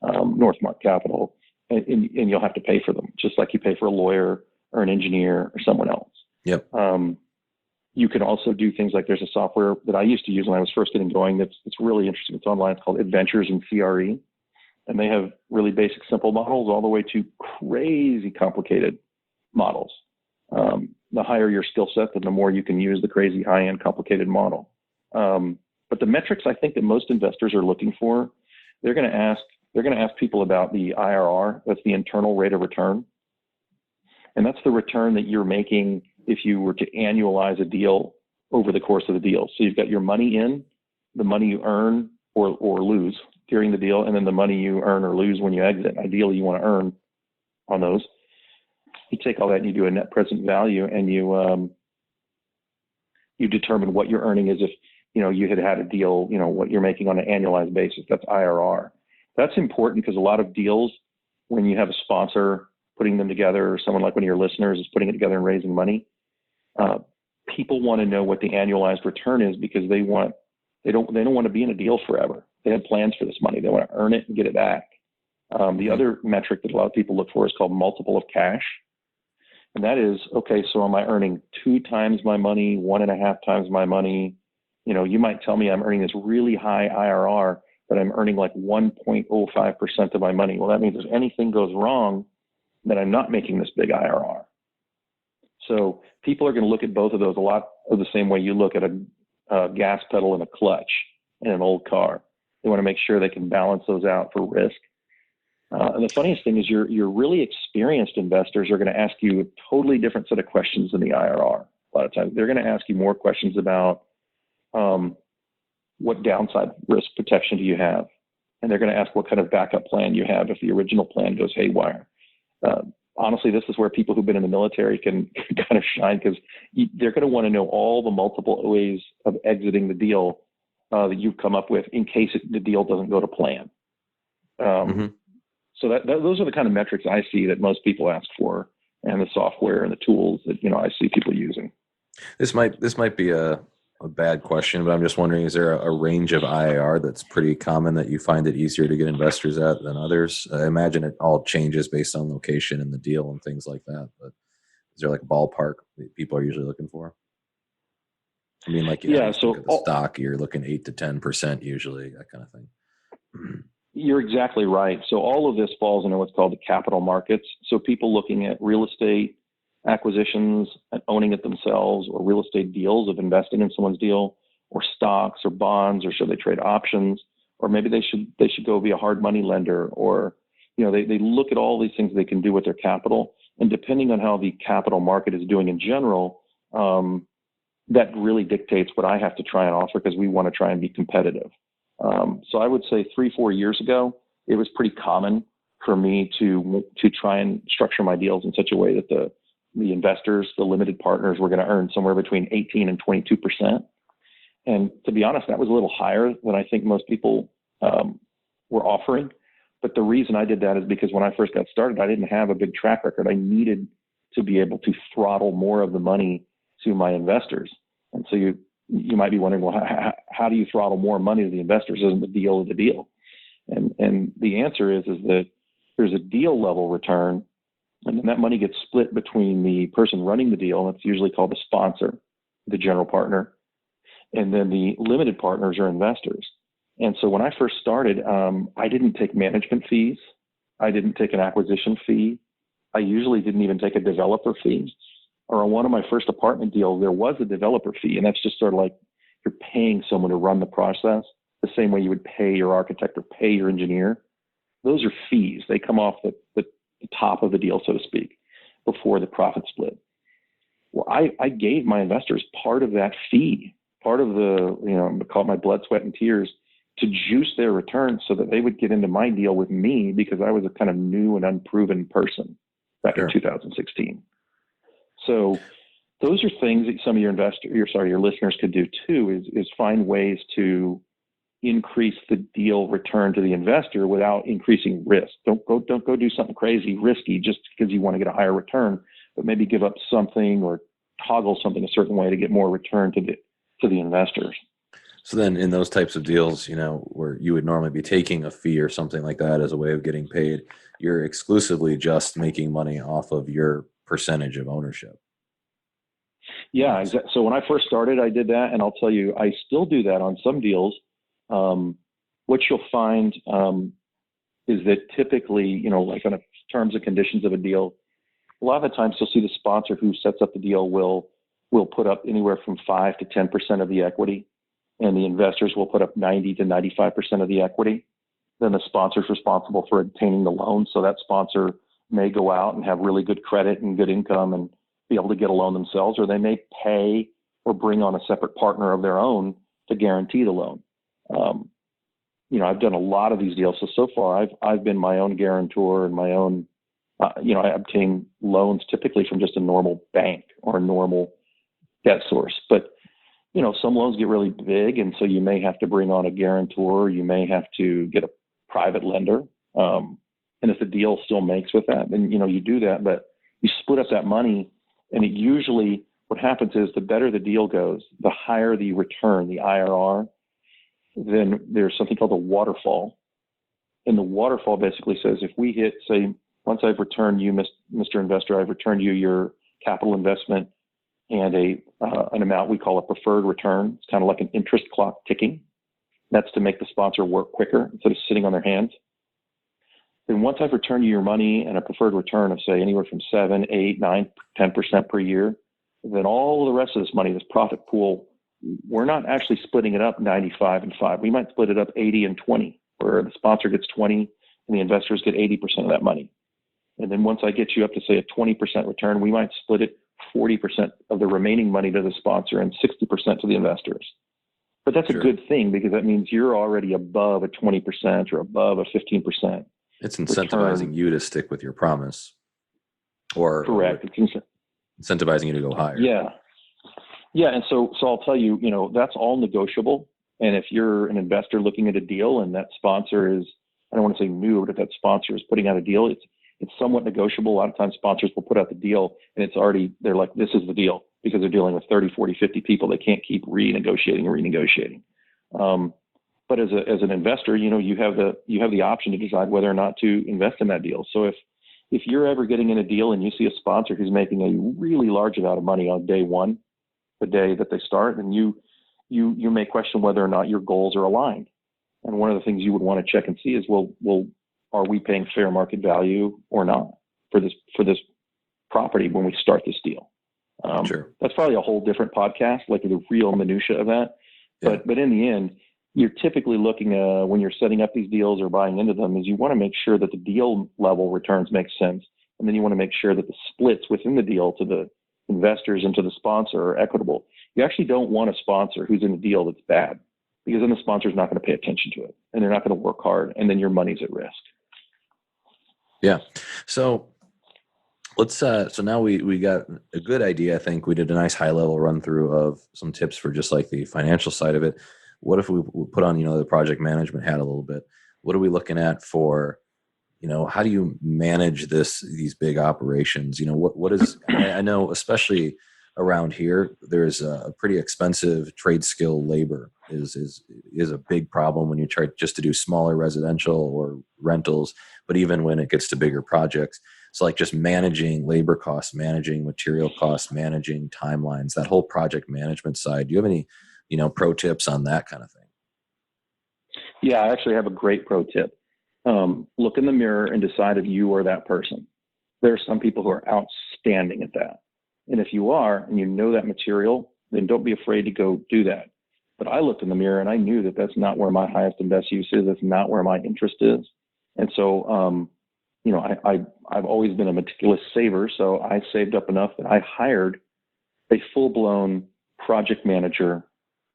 Northmark Capital, and you'll have to pay for them, just like you pay for a lawyer or an engineer or someone else. Yep. You can also do things like, there's a software that I used to use when I was first getting going that's really interesting. It's online. It's called Adventures in CRE. And they have really basic, simple models all the way to crazy complicated models. The higher your skill set, then the more you can use the crazy high-end complicated model. But the metrics I think that most investors are looking for, they're going to ask people about the IRR. That's the internal rate of return. And that's the return that you're making if you were to annualize a deal over the course of the deal. So you've got your money in, the money you earn or lose during the deal, and then the money you earn or lose when you exit. Ideally, you want to earn on those. You take all that and you do a net present value, and you determine what your earning is if you had a deal, what you're making on an annualized basis. That's IRR. That's important because a lot of deals, when you have a sponsor putting them together, or someone like one of your listeners is putting it together and raising money, people want to know what the annualized return is, because they don't want to be in a deal forever. They have plans for this money. They want to earn it and get it back. The other metric that a lot of people look for is called multiple of cash. And that is, okay, so am I earning 2 times my money, 1.5 times my money? You might tell me I'm earning this really high IRR, but I'm earning like 1.05% of my money. Well, that means if anything goes wrong, then I'm not making this big IRR. So people are going to look at both of those a lot of the same way you look at a gas pedal and a clutch in an old car. They want to make sure they can balance those out for risk. And the funniest thing is your really experienced investors are going to ask you a totally different set of questions than the IRR. A lot of times they're going to ask you more questions about what downside risk protection do you have? And they're going to ask what kind of backup plan you have if the original plan goes haywire. Honestly, this is where people who've been in the military can kind of shine, because they're going to want to know all the multiple ways of exiting the deal that you've come up with in case the deal doesn't go to plan. So those are the kind of metrics I see that most people ask for, and the software and the tools that I see people using. This might be a bad question, but I'm just wondering, is there a range of IAR that's pretty common that you find it easier to get investors at than others? I imagine it all changes based on location and the deal and things like that, but is there like a ballpark that people are usually looking for? I mean, like, you so look at the stock, you're looking 8 to 10% usually, that kind of thing. You're exactly right. So all of this falls into what's called the capital markets. So people looking at real estate acquisitions and owning it themselves, or real estate deals of investing in someone's deal, or stocks or bonds, or should they trade options, or maybe they should go be a hard money lender, or they look at all these things they can do with their capital. And depending on how the capital market is doing in general, that really dictates what I have to try and offer, because we want to try and be competitive. So I would say 3-4 years ago, it was pretty common for me to try and structure my deals in such a way that the investors, the limited partners, were going to earn somewhere between 18 and 22%. And to be honest, that was a little higher than I think most people were offering. But the reason I did that is because when I first got started, I didn't have a big track record. I needed to be able to throttle more of the money to my investors. And so you might be wondering, well, how do you throttle more money to the investors? Isn't the deal the deal? And the answer is that there's a deal level return, and then that money gets split between the person running the deal, and it's usually called the sponsor, the general partner, and then the limited partners are investors. And so when I first started, I didn't take management fees. I didn't take an acquisition fee. I usually didn't even take a developer fee. Or on one of my first apartment deals, there was a developer fee, and that's just sort of like you're paying someone to run the process the same way you would pay your architect or pay your engineer. Those are fees. They come off the top of the deal, so to speak, before the profit split. Well, I gave my investors part of that fee, part of the, I call it my blood, sweat, and tears, to juice their returns so that they would get into my deal with me, because I was a kind of new and unproven person back in 2016. So those are things that some of your listeners could do too, is find ways to increase the deal return to the investor without increasing risk. Don't go do something crazy risky just because you want to get a higher return, but maybe give up something or toggle something a certain way to get more return to the investors. So then in those types of deals, where you would normally be taking a fee or something like that as a way of getting paid, you're exclusively just making money off of your percentage of ownership. Yeah, exactly. So when I first started, I did that, and I'll tell you, I still do that on some deals. What you'll find is that typically, like on the terms and conditions of a deal, a lot of the times you'll see the sponsor who sets up the deal will put up anywhere from 5 to 10% of the equity, and the investors will put up 90 to 95% of the equity. Then the sponsor's responsible for obtaining the loan. So that sponsor may go out and have really good credit and good income and be able to get a loan themselves, or they may pay or bring on a separate partner of their own to guarantee the loan. I've done a lot of these deals. So far I've been my own guarantor and my own, I obtain loans typically from just a normal bank or a normal debt source. But, some loans get really big, and so you may have to bring on a guarantor. You may have to get a private lender. And if the deal still makes with that, then, you do that, but you split up that money. And it usually, what happens is the better the deal goes, the higher the return, the IRR. Then there's something called a waterfall. And the waterfall basically says, if we hit, say, once I've returned you, Mr. Investor, I've returned you your capital investment and an amount we call a preferred return. It's kind of like an interest clock ticking. That's to make the sponsor work quicker instead of sitting on their hands. Then once I've returned you your money and a preferred return of, say, anywhere from 7, 8, 9, 10% per year, then all the rest of this money, this profit pool, we're not actually splitting it up 95 and 5. We might split it up 80 and 20, where the sponsor gets 20 and the investors get 80% of that money. And then once I get you up to say a 20% return, we might split it 40% of the remaining money to the sponsor and 60% to the investors. But that's a good thing, because that means you're already above a 20% or above a 15%. It's incentivizing you to stick with your promise, or correct. It's incentivizing you to go higher. Yeah. And so I'll tell you, that's all negotiable. And if you're an investor looking at a deal and that sponsor is, I don't want to say new, but if that sponsor is putting out a deal, it's somewhat negotiable. A lot of times sponsors will put out the deal and they're like, this is the deal, because they're dealing with 30, 40, 50 people. They can't keep renegotiating. But as an investor, you have the option to decide whether or not to invest in that deal. So if you're ever getting in a deal and you see a sponsor who's making a really large amount of money on day one, the day that they start, then you may question whether or not your goals are aligned. And one of the things you would want to check and see is, well, are we paying fair market value or not for this property when we start this deal? Sure. That's probably a whole different podcast, like the real minutia of that. Yeah. But in the end, you're typically looking when you're setting up these deals or buying into them, is you want to make sure that the deal level returns make sense. And then you want to make sure that the splits within the deal to the investors and to the sponsor are equitable. You actually don't want a sponsor who's in a deal that's bad, because then the sponsor's not going to pay attention to it and they're not going to work hard, and then your money's at risk. Yeah. So so now we got a good idea. I think we did a nice high level run through of some tips for just like the financial side of it. What if we put on, the project management hat a little bit? What are we looking at for, how do you manage these big operations? What is, I know, especially around here, there's a pretty expensive trade skill labor is a big problem when you try just to do smaller residential or rentals, but even when it gets to bigger projects. So like just managing labor costs, managing material costs, managing timelines, that whole project management side. Do you have any, pro tips on that kind of thing? Yeah, I actually have a great pro tip. Look in the mirror and decide if you are that person. There are some people who are outstanding at that. And if you are, and you know that material, then don't be afraid to go do that. But I looked in the mirror and I knew that that's not where my highest and best use is. That's not where my interest is. And so, I've always been a meticulous saver. So I saved up enough that I hired a full-blown project manager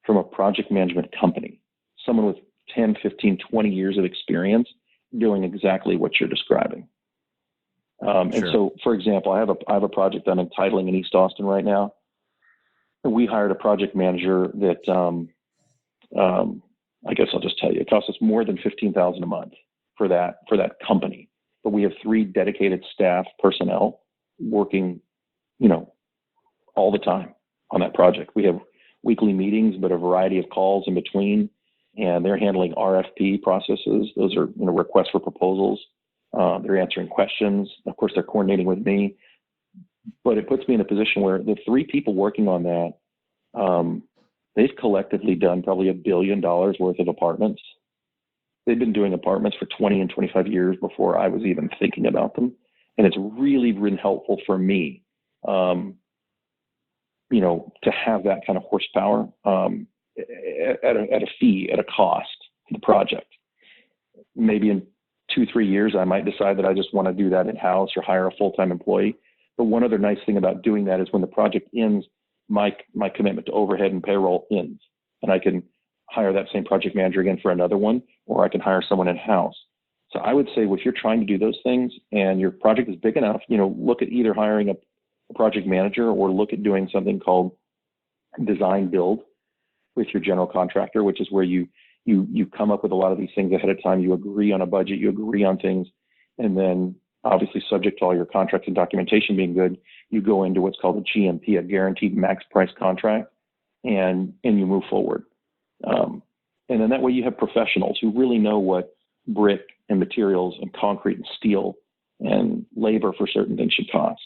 from a project management company, someone with 10, 15, 20 years of experience doing exactly what you're describing. And so, for example, I have a project I'm entitling in East Austin right now. And we hired a project manager that, I guess I'll just tell you, it costs us more than $15,000 a month for that company. But we have 3 dedicated staff personnel working, all the time on that project. We have weekly meetings, but a variety of calls in between, and they're handling RFP processes. Those are, requests for proposals. They're answering questions. Of course, they're coordinating with me, but it puts me in a position where the 3 people working on that, they've collectively done probably $1 billion worth of apartments. They've been doing apartments for 20 and 25 years before I was even thinking about them. And it's really been helpful for me, to have that kind of horsepower at a fee, at a cost to the project. Maybe in 2-3 years, I might decide that I just want to do that in-house or hire a full-time employee. But one other nice thing about doing that is when the project ends, my commitment to overhead and payroll ends, and I can hire that same project manager again for another one, or I can hire someone in-house. So I would say if you're trying to do those things and your project is big enough, look at either hiring a project manager or look at doing something called design build with your general contractor, which is where you come up with a lot of these things ahead of time. You agree on a budget, you agree on things, and then obviously subject to all your contracts and documentation being good, you go into what's called a GMP, a guaranteed max price contract, and you move forward. And then that way you have professionals who really know what brick and materials and concrete and steel and labor for certain things should cost.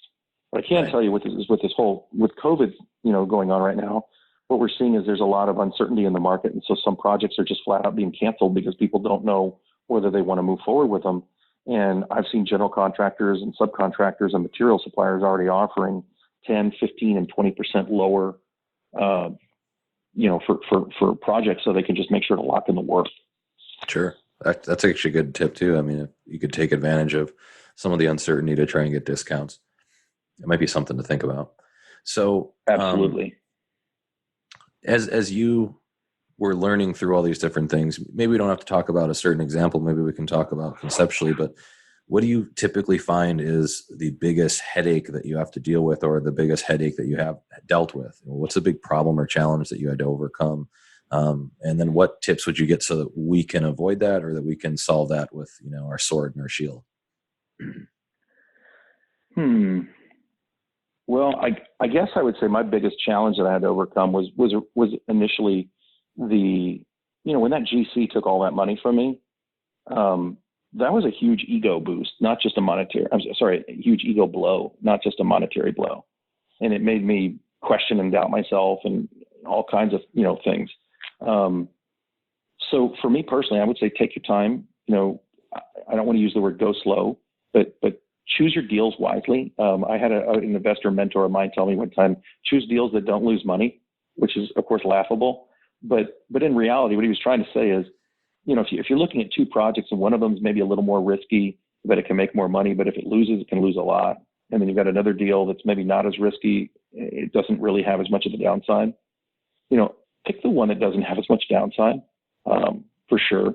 But I can tell you with COVID, going on right now, what we're seeing is there's a lot of uncertainty in the market. And so some projects are just flat out being canceled because people don't know whether they want to move forward with them. And I've seen general contractors and subcontractors and material suppliers already offering 10, 15, and 20% lower for projects so they can just make sure to lock in the work. Sure. That's actually a good tip too. I mean, if you could take advantage of some of the uncertainty to try and get discounts, it might be something to think about. So Absolutely. As you were learning through all these different things, maybe we don't have to talk about a certain example. Maybe we can talk about conceptually, but what do you typically find is the biggest headache that you have to deal with, or the biggest headache that you have dealt with? What's a big problem or challenge that you had to overcome? And then what tips would you get so that we can avoid that, or that we can solve that with, our sword and our shield? Well, I guess I would say my biggest challenge that I had to overcome was initially when that GC took all that money from me, that was a huge ego boost, not just a huge ego blow, not just a monetary blow. And it made me question and doubt myself and all kinds of, things. So for me personally, I would say take your time. I don't want to use the word go slow, but choose your deals wisely. I had an investor mentor of mine tell me one time, choose deals that don't lose money, which is of course laughable. But in reality, what he was trying to say is, if you're looking at two projects and one of them is maybe a little more risky, but it can make more money, but if it loses, it can lose a lot. And then you've got another deal that's maybe not as risky. It doesn't really have as much of the downside. Pick the one that doesn't have as much downside, for sure.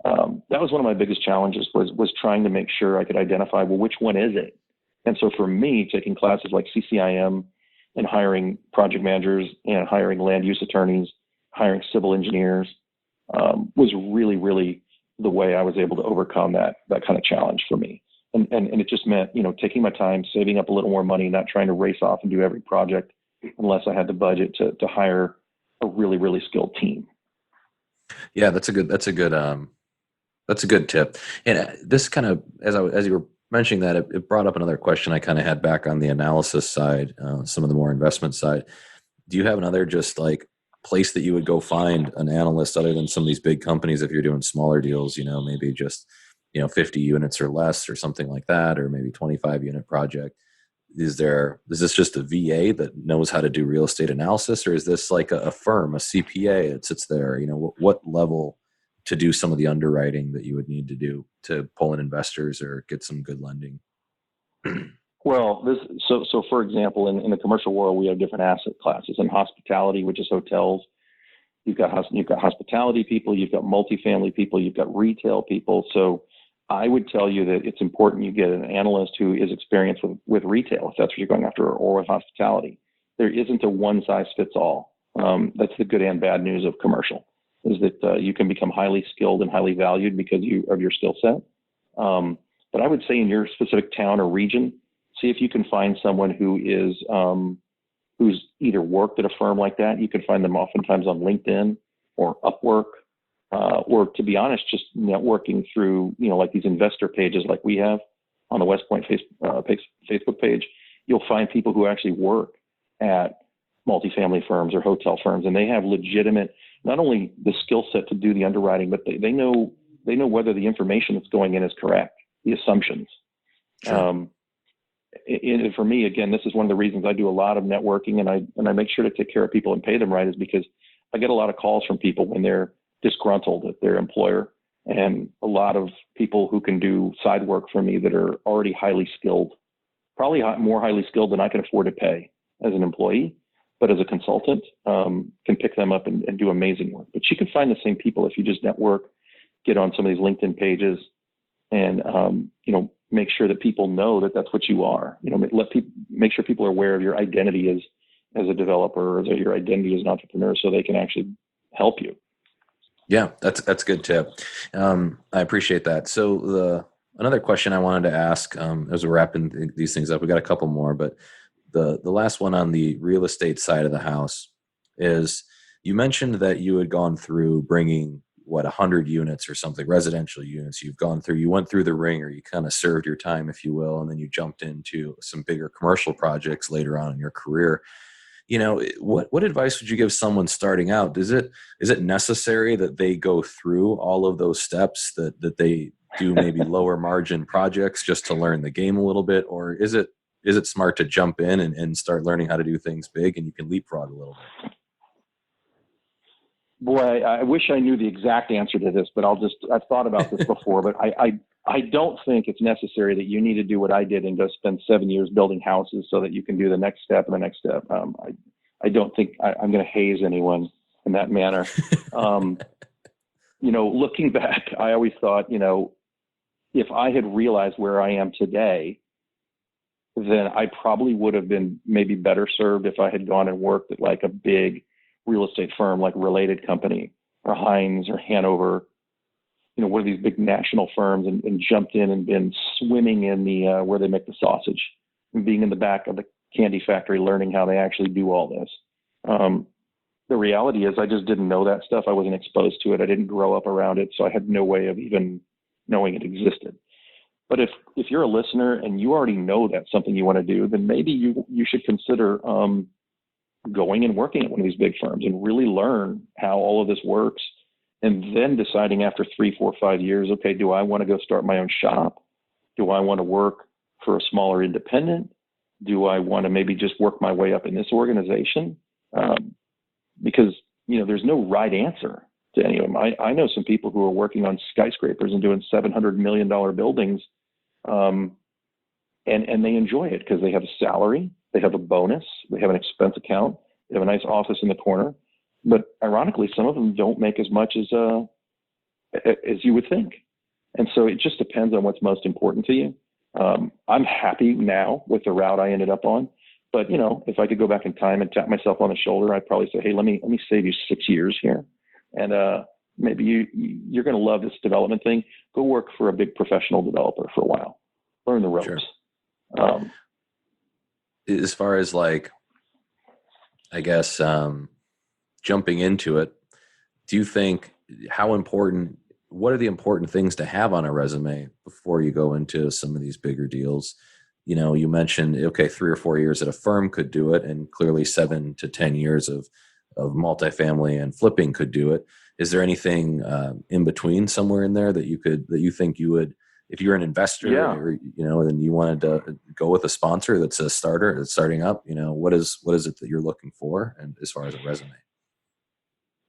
That was one of my biggest challenges was trying to make sure I could identify, well, which one is it? And so for me, taking classes like CCIM and hiring project managers and hiring land use attorneys, hiring civil engineers, was really, really the way I was able to overcome that kind of challenge for me. And it just meant, taking my time, saving up a little more money, not trying to race off and do every project unless I had the budget to hire a really, really skilled team. Yeah, that's a good tip. And this kind of, as you were mentioning that, it brought up another question I kind of had back on the analysis side, some of the more investment side. Do you have another just like place that you would go find an analyst other than some of these big companies if you're doing smaller deals, maybe just, 50 units or less or something like that, or maybe 25 unit project? Is this just a VA that knows how to do real estate analysis, or is this like a firm, a CPA that sits there? What level to do some of the underwriting that you would need to do to pull in investors or get some good lending? Well, so for example, in the commercial world, we have different asset classes. In hospitality, which is hotels, you've got hospitality people, you've got multifamily people, you've got retail people. So I would tell you that it's important you get an analyst who is experienced with retail, if that's what you're going after, or with hospitality. There isn't a one size fits all. That's the good and bad news of commercial, is that you can become highly skilled and highly valued because of your skill set. But I would say in your specific town or region, see if you can find someone who is who's either worked at a firm like that. You can find them oftentimes on LinkedIn or Upwork, or to be honest, just networking through, like these investor pages like we have on the West Point Facebook page. You'll find people who actually work at multifamily firms or hotel firms, and they have legitimate, not only the skill set to do the underwriting, but they know whether the information that's going in is correct, the assumptions. Sure. And for me, again, this is one of the reasons I do a lot of networking, and I make sure to take care of people and pay them right, is because I get a lot of calls from people when they're disgruntled at their employer, and a lot of people who can do side work for me that are already highly skilled, probably more highly skilled than I can afford to pay as an employee, but as a consultant, can pick them up and do amazing work. But you can find the same people if you just network, get on some of these LinkedIn pages, and make sure that people know that that's what you are. Make sure people are aware of your identity as a developer, or your identity as an entrepreneur, so they can actually help you. Yeah, that's a good tip. I appreciate that. So another question I wanted to ask, as we're wrapping these things up, we got a couple more, but the last one on the real estate side of the house is, you mentioned that you had gone through bringing 100 units or something, residential units. You went through the ringer, you kind of served your time, if you will, and then you jumped into some bigger commercial projects later on in your career. What advice would you give someone starting out? Is it necessary that they go through all of those steps, that they do maybe lower margin projects just to learn the game a little bit? Or is it smart to jump in and start learning how to do things big, and you can leapfrog a little bit? Boy, I wish I knew the exact answer to this, but I've thought about this before, but I don't think it's necessary that you need to do what I did and go spend 7 years building houses so that you can do the next step and the next step. I don't think I'm going to haze anyone in that manner. Looking back, I always thought, if I had realized where I am today, then I probably would have been maybe better served if I had gone and worked at like a big real estate firm like Related Company or Hines or Hanover, one of these big national firms, and jumped in and been swimming in the where they make the sausage and being in the back of the candy factory learning how they actually do all this. The reality is I just didn't know that stuff. I wasn't exposed to it. I didn't grow up around it, so I had no way of even knowing it existed. But if you're a listener and you already know that's something you want to do, then maybe you should consider going and working at one of these big firms and really learn how all of this works, and then deciding after 3, 4, 5 years, okay, do I want to go start my own shop? Do I want to work for a smaller independent? Do I want to maybe just work my way up in this organization? Because, there's no right answer to any of them. I know some people who are working on skyscrapers and doing $700 million buildings, and they enjoy it because they have a salary, they have a bonus, they have an expense account, they have a nice office in the corner. But ironically, some of them don't make as much as you would think. And so it just depends on what's most important to you. I'm happy now with the route I ended up on. But, if I could go back in time and tap myself on the shoulder, I'd probably say, hey, let me save you 6 years here. And maybe you're going to love this development thing. Go work for a big professional developer for a while. Learn the ropes. Sure. As far as jumping into it, do you think what are the important things to have on a resume before you go into some of these bigger deals? You mentioned, okay, 3 or 4 years at a firm could do it, and clearly 7 to 10 years of multifamily and flipping could do it. Is there anything in between somewhere in there that you think you would, if you're an investor, or, and you wanted to go with a sponsor that's a starter that's starting up, what is it that you're looking for, and as far as a resume?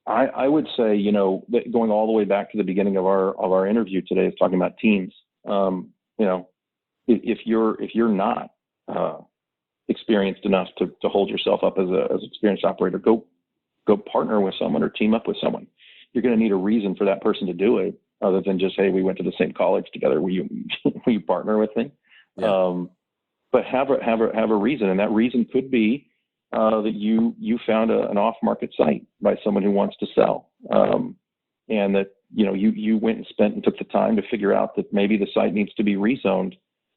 I would say, that going all the way back to the beginning of our interview today is talking about teams. If you're not experienced enough to hold yourself up as an experienced operator, go partner with someone or team up with someone. You're going to need a reason for that person to do it, other than just, hey, we went to the same college together. Will you partner with me? Yeah. But have a reason, and that reason could be that you found an off-market site by someone who wants to sell, and that you went and took the time to figure out that maybe the site needs to be rezoned,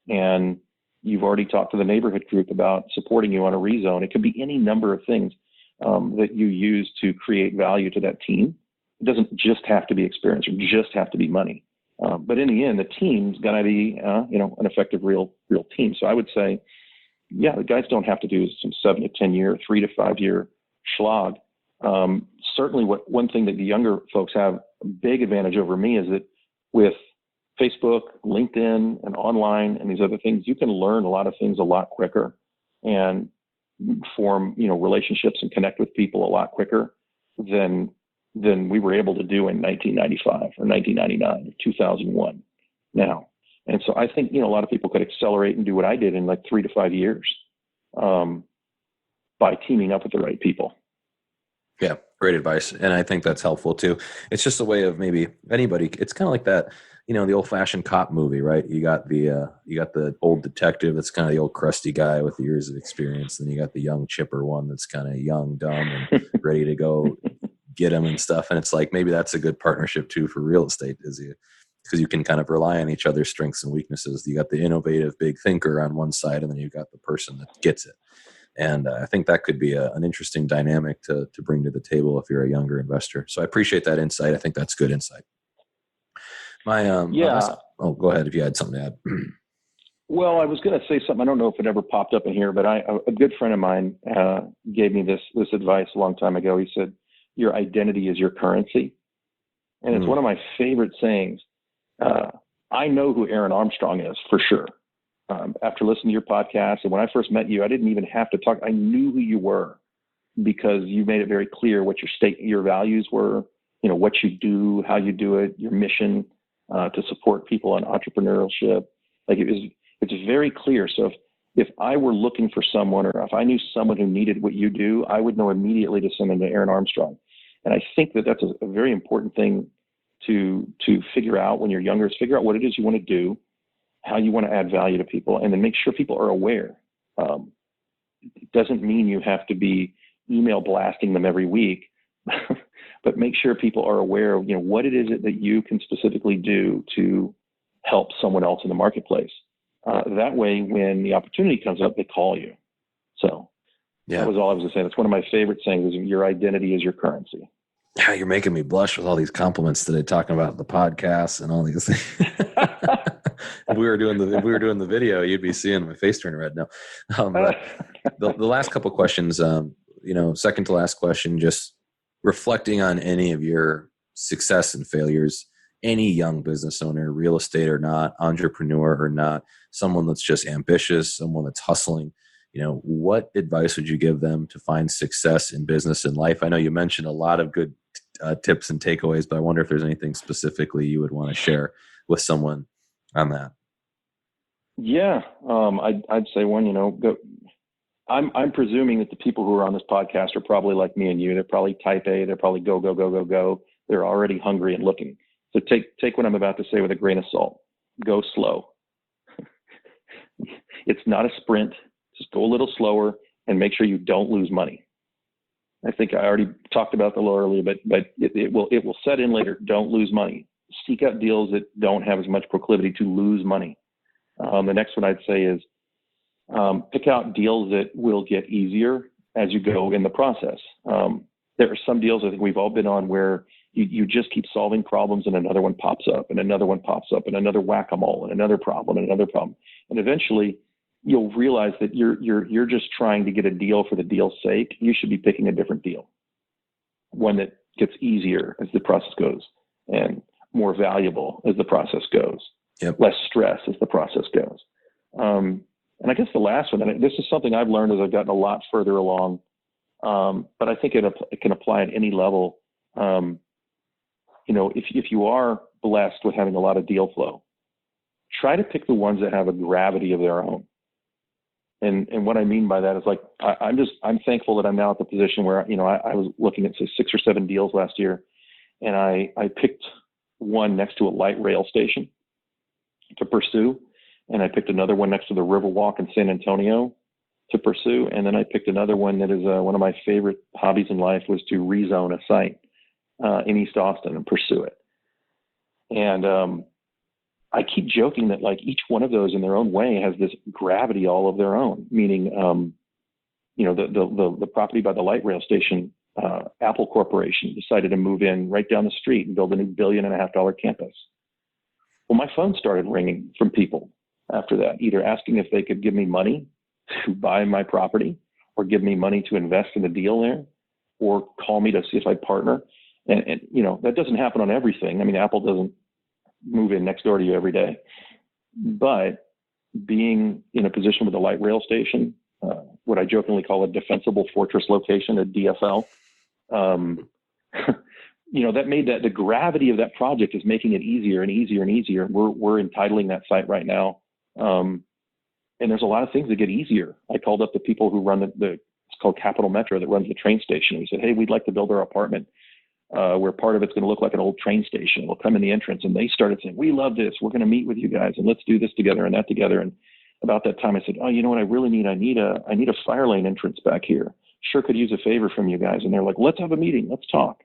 and you've already talked to the neighborhood group about supporting you on a rezone. It could be any number of things that you use to create value to that team. It doesn't just have to be experience or just have to be money. But in the end, the team's going to be, an effective real team. So I would say, yeah, the guys don't have to do some 7 to 10 year, 3 to 5 year slog. Certainly one thing that the younger folks have a big advantage over me is that with Facebook, LinkedIn, and online and these other things, you can learn a lot of things a lot quicker and form, relationships and connect with people a lot quicker than we were able to do in 1995 or 1999 or 2001 now. And so I think, a lot of people could accelerate and do what I did in like 3 to 5 years by teaming up with the right people. Yeah, great advice. And I think that's helpful too. It's just a way of maybe anybody, it's kind of like that, the old fashioned cop movie, right? You got the old detective that's kind of the old crusty guy with years of experience. And you got the young chipper one that's kind of young, dumb, and ready to go get him and stuff. And it's like, maybe that's a good partnership too for real estate, because you can kind of rely on each other's strengths and weaknesses. You got the innovative big thinker on one side, and then you've got the person that gets it. And I think that could be an interesting dynamic to bring to the table if you're a younger investor. So I appreciate that insight. I think that's good insight. Go ahead if you had something to add. Well, I was going to say something. I don't know if it ever popped up in here, but a good friend of mine gave me this advice a long time ago. He said, your identity is your currency. And it's one of my favorite sayings. I know who Aaron Armstrong is for sure. After listening to your podcast, and when I first met you, I didn't even have to talk. I knew who you were because you made it very clear what your values were, what you do, how you do it, your mission to support people in entrepreneurship. Like it's very clear. So if I were looking for someone, or if I knew someone who needed what you do, I would know immediately to send them to Aaron Armstrong. And I think that that's a very important thing to figure out when you're younger, is figure out what it is you want to do, how you want to add value to people, and then make sure people are aware. It doesn't mean you have to be email blasting them every week, but make sure people are aware of, what it is that you can specifically do to help someone else in the marketplace. That way, when the opportunity comes up, they call you. So that was all I was going to say. That's one of my favorite sayings, is your identity is your currency. Yeah, you're making me blush with all these compliments today, talking about the podcast and all these things. If we were doing the video, you'd be seeing my face turn red now. But the last couple questions, second to last question, just reflecting on any of your success and failures, any young business owner, real estate or not, entrepreneur or not, someone that's just ambitious, someone that's hustling, what advice would you give them to find success in business and life? I know you mentioned a lot of good tips and takeaways, but I wonder if there's anything specifically you would want to share with someone on that. Yeah, I'd say one, go. I'm presuming that the people who are on this podcast are probably like me and you. They're probably type A. They're probably go, go, go, go, go. They're already hungry and looking. So take what I'm about to say with a grain of salt. Go slow. It's not a sprint. Just go a little slower and make sure you don't lose money. I think I already talked about that a little earlier, but it will set in later. Don't lose money. Seek out deals that don't have as much proclivity to lose money. The next one I'd say is pick out deals that will get easier as you go in the process. There are some deals I think we've all been on where you just keep solving problems and another one pops up and another one pops up and another whack-a-mole and another problem and another problem. And eventually you'll realize that you're just trying to get a deal for the deal's sake. You should be picking a different deal, one that gets easier as the process goes and more valuable as the process goes. Yep. Less stress as the process goes. And I guess the last one, and this is something I've learned as I've gotten a lot further along, but I think it can apply at any level. If you are blessed with having a lot of deal flow, try to pick the ones that have a gravity of their own. And what I mean by that is, like, I'm thankful that I'm now at the position where, I was looking at 6 or 7 deals last year, and I picked one next to a light rail station to pursue. And I picked another one next to the Riverwalk in San Antonio to pursue. And then I picked another one that is one of my favorite hobbies in life, was to rezone a site in East Austin and pursue it. And I keep joking that, like, each one of those in their own way has this gravity all of their own, meaning, the property by the light rail station, Apple Corporation decided to move in right down the street and build a new $1.5 billion campus. Well, my phone started ringing from people after that, either asking if they could give me money to buy my property, or give me money to invest in a deal there, or call me to see if I'd partner. And that doesn't happen on everything. I mean, Apple doesn't move in next door to you every day. But being in a position with a light rail station, what I jokingly call a defensible fortress location, a DFL, that made that the gravity of that project is making it easier and easier and easier. We're entitling that site right now. And there's a lot of things that get easier. I called up the people who run it's called Capital Metro, that runs the train station. We said, hey, we'd like to build our apartment where part of it's going to look like an old train station. It'll come in the entrance. And they started saying, we love this. We're going to meet with you guys and let's do this together and that together. And about that time I said, oh, you know what I really need? I need a fire lane entrance back here. Sure could use a favor from you guys. And they're like, let's have a meeting. Let's talk.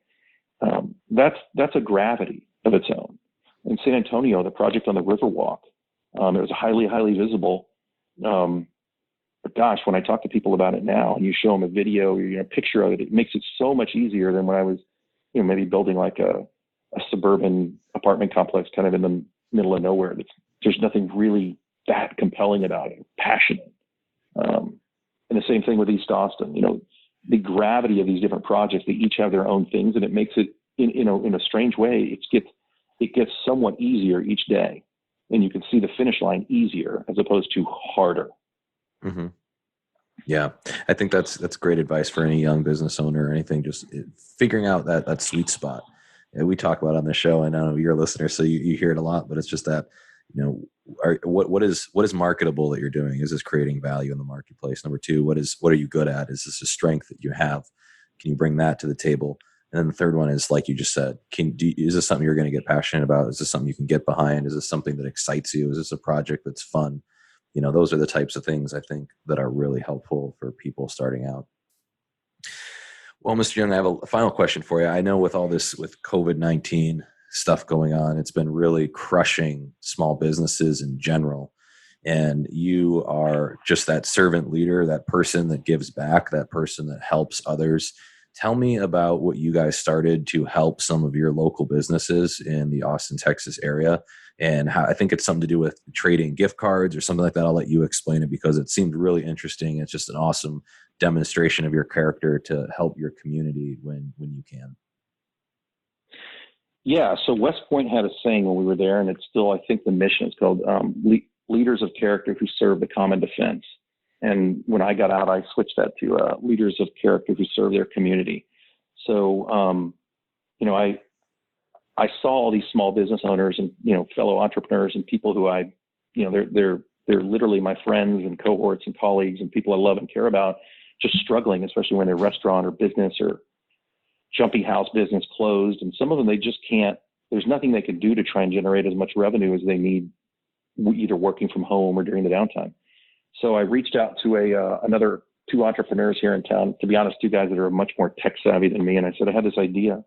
That's a gravity of its own. In San Antonio, the project on the Riverwalk, it was highly, highly visible. But gosh, when I talk to people about it now and you show them a video or a picture of it, it makes it so much easier than when I was, maybe building like a suburban apartment complex kind of in the middle of nowhere. There's nothing really that compelling about it, passionate. And the same thing with East Austin. The gravity of these different projects, they each have their own things, and it makes it in a strange way, it gets somewhat easier each day, and you can see the finish line easier as opposed to harder. Mm-hmm. Yeah, I think that's great advice for any young business owner or anything. Just figuring out that sweet spot. And we talk about it on the show. I know you're a listener, so you hear it a lot. But it's just that, what is marketable that you're doing? Is this creating value in the marketplace? Number two, what are you good at? Is this a strength that you have? Can you bring that to the table? And then the third one is, like you just said, is this something you're going to get passionate about? Is this something you can get behind? Is this something that excites you? Is this a project that's fun? Those are the types of things I think that are really helpful for people starting out. Well, Mr. Young, I have a final question for you. I know with all this, with COVID-19 stuff going on, it's been really crushing small businesses in general. And you are just that servant leader, that person that gives back, that person that helps others. Tell me about what you guys started to help some of your local businesses in the Austin, Texas area. And how, I think it's something to do with trading gift cards or something like that. I'll let you explain it because it seemed really interesting. It's just an awesome demonstration of your character to help your community when you can. Yeah, so West Point had a saying when we were there, and it's still, I think the mission is called leaders of character who serve the common defense. And when I got out, I switched that to leaders of character who serve their community. So, I saw all these small business owners and, fellow entrepreneurs and people who they're literally my friends and cohorts and colleagues and people I love and care about, just struggling, especially when their restaurant or business or jumping house business closed. And some of them, they just can't, there's nothing they can do to try and generate as much revenue as they need, either working from home or during the downtime. So I reached out to another two entrepreneurs here in town, to be honest, two guys that are much more tech savvy than me. And I said, I had this idea.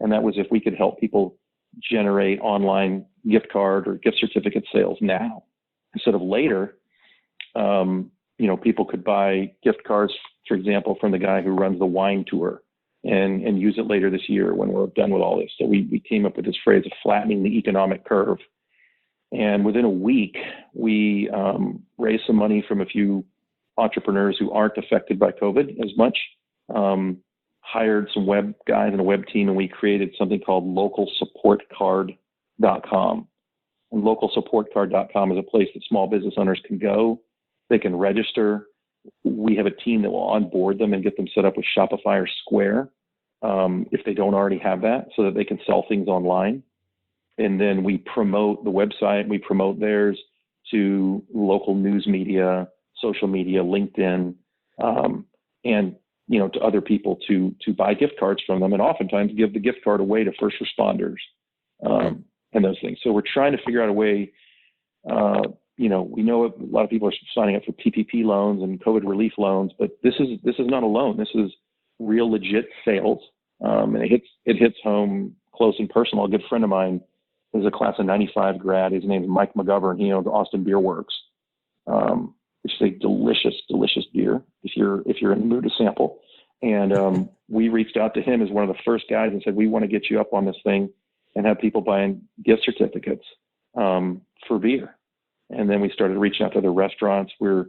And that was if we could help people generate online gift card or gift certificate sales now, instead of later. People could buy gift cards, for example, from the guy who runs the wine tour and use it later this year when we're done with all this. So we came up with this phrase of flattening the economic curve. And within a week, we raised some money from a few entrepreneurs who aren't affected by COVID as much, hired some web guys and a web team, and we created something called localsupportcard.com. And localsupportcard.com is a place that small business owners can go. They can register. We have a team that will onboard them and get them set up with Shopify or Square if they don't already have that, so that they can sell things online. And then we promote the website, we promote theirs to local news media, social media, LinkedIn, and to other people to buy gift cards from them, and oftentimes give the gift card away to first responders and those things. So we're trying to figure out a way. We know a lot of people are signing up for PPP loans and COVID relief loans, but this is not a loan. This is real legit sales, and it hits home close and personal. A good friend of mine is a class of '95 grad. His name is Mike McGovern. He owns Austin Beer Works, which is a delicious, delicious beer if you're in the mood to sample. And we reached out to him as one of the first guys and said, we want to get you up on this thing and have people buying gift certificates for beer. And then we started reaching out to other restaurants. We're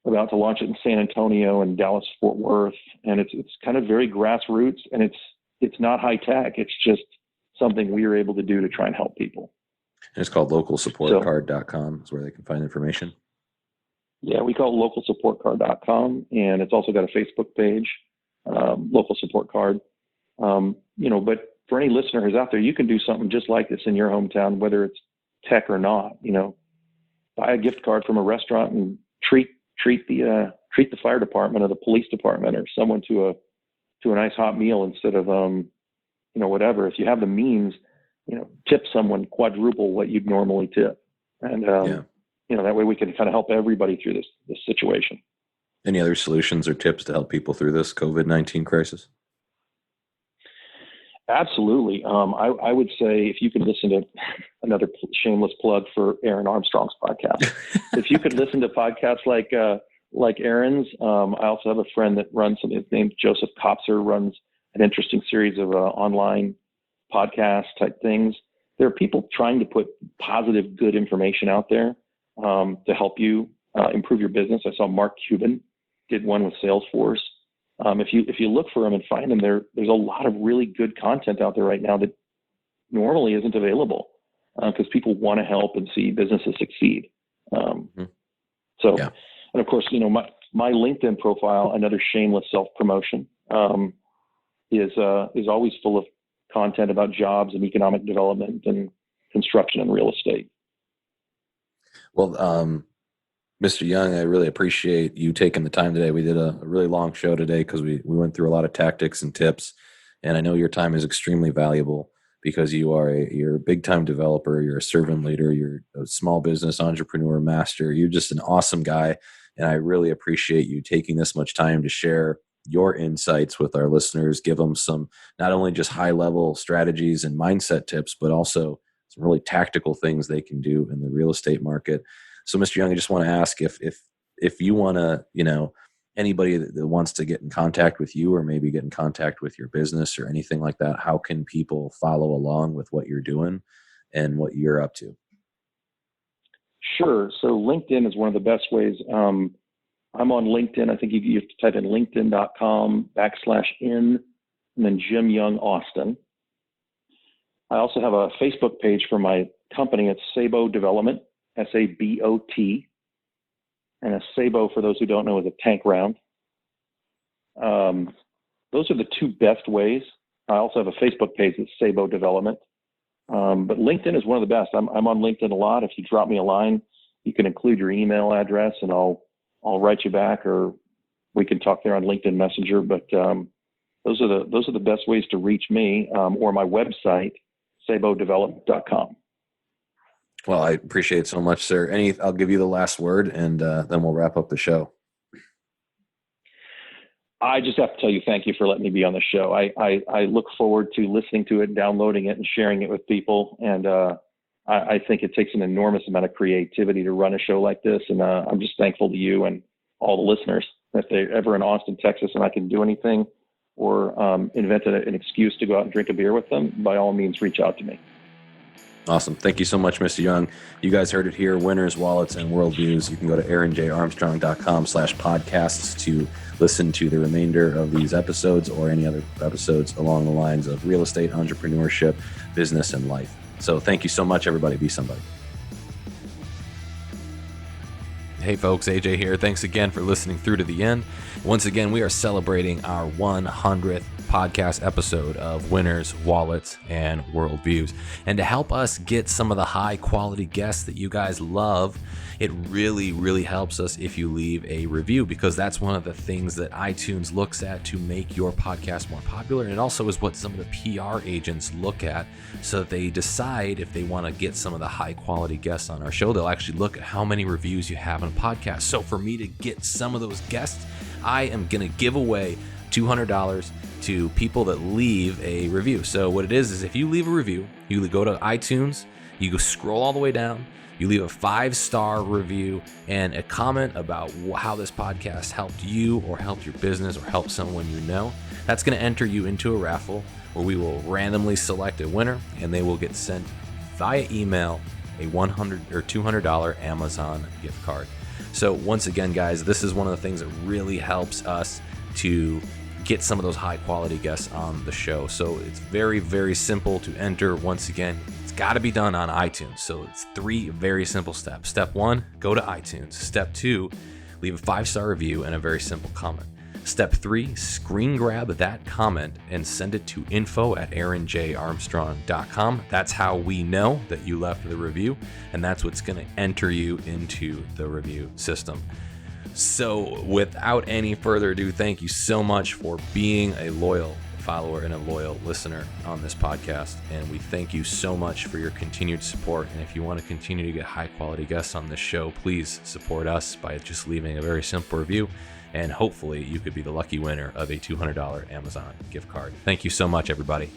about to launch it in San Antonio and Dallas, Fort Worth. And it's kind of very grassroots, and it's not high tech. It's just something we were able to do to try and help people. And it's called localsupportcard.com is where they can find information. Yeah, we call it localsupportcard.com, and it's also got a Facebook page, Local Support Card. But for any listener who's out there, you can do something just like this in your hometown, whether it's tech or not. Buy a gift card from a restaurant and treat the fire department or the police department or someone to a nice hot meal instead of whatever. If you have the means, tip someone quadruple what you'd normally tip, and that way we can kind of help everybody through this situation. Any other solutions or tips to help people through this COVID-19 crisis? Absolutely. I would say if you could listen to another shameless plug for Aaron Armstrong's podcast. If you could listen to podcasts like Aaron's, I also have a friend that runs something. His name's Joseph Kopser, runs an interesting series of online podcast type things. There are people trying to put positive, good information out there to help you improve your business. I saw Mark Cuban did one with Salesforce. If you look for them and find them, there's a lot of really good content out there right now that normally isn't available because people want to help and see businesses succeed. And of course, my LinkedIn profile, another shameless self-promotion, is always full of content about jobs and economic development and construction and real estate. Well, Mr. Young, I really appreciate you taking the time today. We did a really long show today because we went through a lot of tactics and tips, and I know your time is extremely valuable because you're a big time developer, you're a servant leader, you're a small business entrepreneur master. You're just an awesome guy, and I really appreciate you taking this much time to share your insights with our listeners, give them some not only just high level strategies and mindset tips, but also some really tactical things they can do in the real estate market. So, Mr. Young, I just want to ask if you want to, anybody that wants to get in contact with you or maybe get in contact with your business or anything like that, how can people follow along with what you're doing and what you're up to? Sure. So LinkedIn is one of the best ways. I'm on LinkedIn. I think you have to type in linkedin.com/in and then Jim Young Austin. I also have a Facebook page for my company. It's Sabo Development, SABOT. And a Sabo, for those who don't know, is a tank round. Those are the two best ways. I also have a Facebook page that's Sabo Development. But LinkedIn is one of the best. I'm on LinkedIn a lot. If you drop me a line, you can include your email address and I'll write you back, or we can talk there on LinkedIn Messenger. But those are the best ways to reach me, or my website, sabodevelopment.com. Well, I appreciate it so much, sir. I'll give you the last word, and then we'll wrap up the show. I just have to tell you, thank you for letting me be on the show. I look forward to listening to it, downloading it, and sharing it with people. And I think it takes an enormous amount of creativity to run a show like this. And I'm just thankful to you and all the listeners. If they're ever in Austin, Texas, and I can do anything or invent an excuse to go out and drink a beer with them, by all means, reach out to me. Awesome. Thank you so much, Mr. Young. You guys heard it here, Winners, Wallets, and Worldviews. You can go to aaronjarmstrong.com/podcasts to listen to the remainder of these episodes or any other episodes along the lines of real estate, entrepreneurship, business, and life. So thank you so much, everybody. Be somebody. Hey folks, AJ here. Thanks again for listening through to the end. Once again, we are celebrating our 100th podcast episode of Winners, Wallets, and Worldviews. And to help us get some of the high quality guests that you guys love, it really, really helps us if you leave a review, because that's one of the things that iTunes looks at to make your podcast more popular. And it also is what some of the PR agents look at so that they decide if they want to get some of the high quality guests on our show. They'll actually look at how many reviews you have on a podcast. So for me to get some of those guests, I am going to give away $200 to people that leave a review. So what it is if you leave a review, you go to iTunes, you go scroll all the way down, you leave a 5-star review and a comment about how this podcast helped you or helped your business or helped someone you know. That's going to enter you into a raffle where we will randomly select a winner, and they will get sent via email a $100 or $200 Amazon gift card. So once again, guys, this is one of the things that really helps us to get some of those high quality guests on the show. So it's very, very simple to enter. Once again, it's got to be done on iTunes. So it's 3 very simple steps. Step 1, go to iTunes. Step 2, leave a 5-star review and a very simple comment. Step 3, screen grab that comment and send it to info@aaronjarmstrong.com. That's how we know that you left the review, and that's what's going to enter you into the review system. So without any further ado, thank you so much for being a loyal follower and a loyal listener on this podcast. And we thank you so much for your continued support. And if you want to continue to get high quality guests on this show, please support us by just leaving a very simple review. And hopefully you could be the lucky winner of a $200 Amazon gift card. Thank you so much, everybody.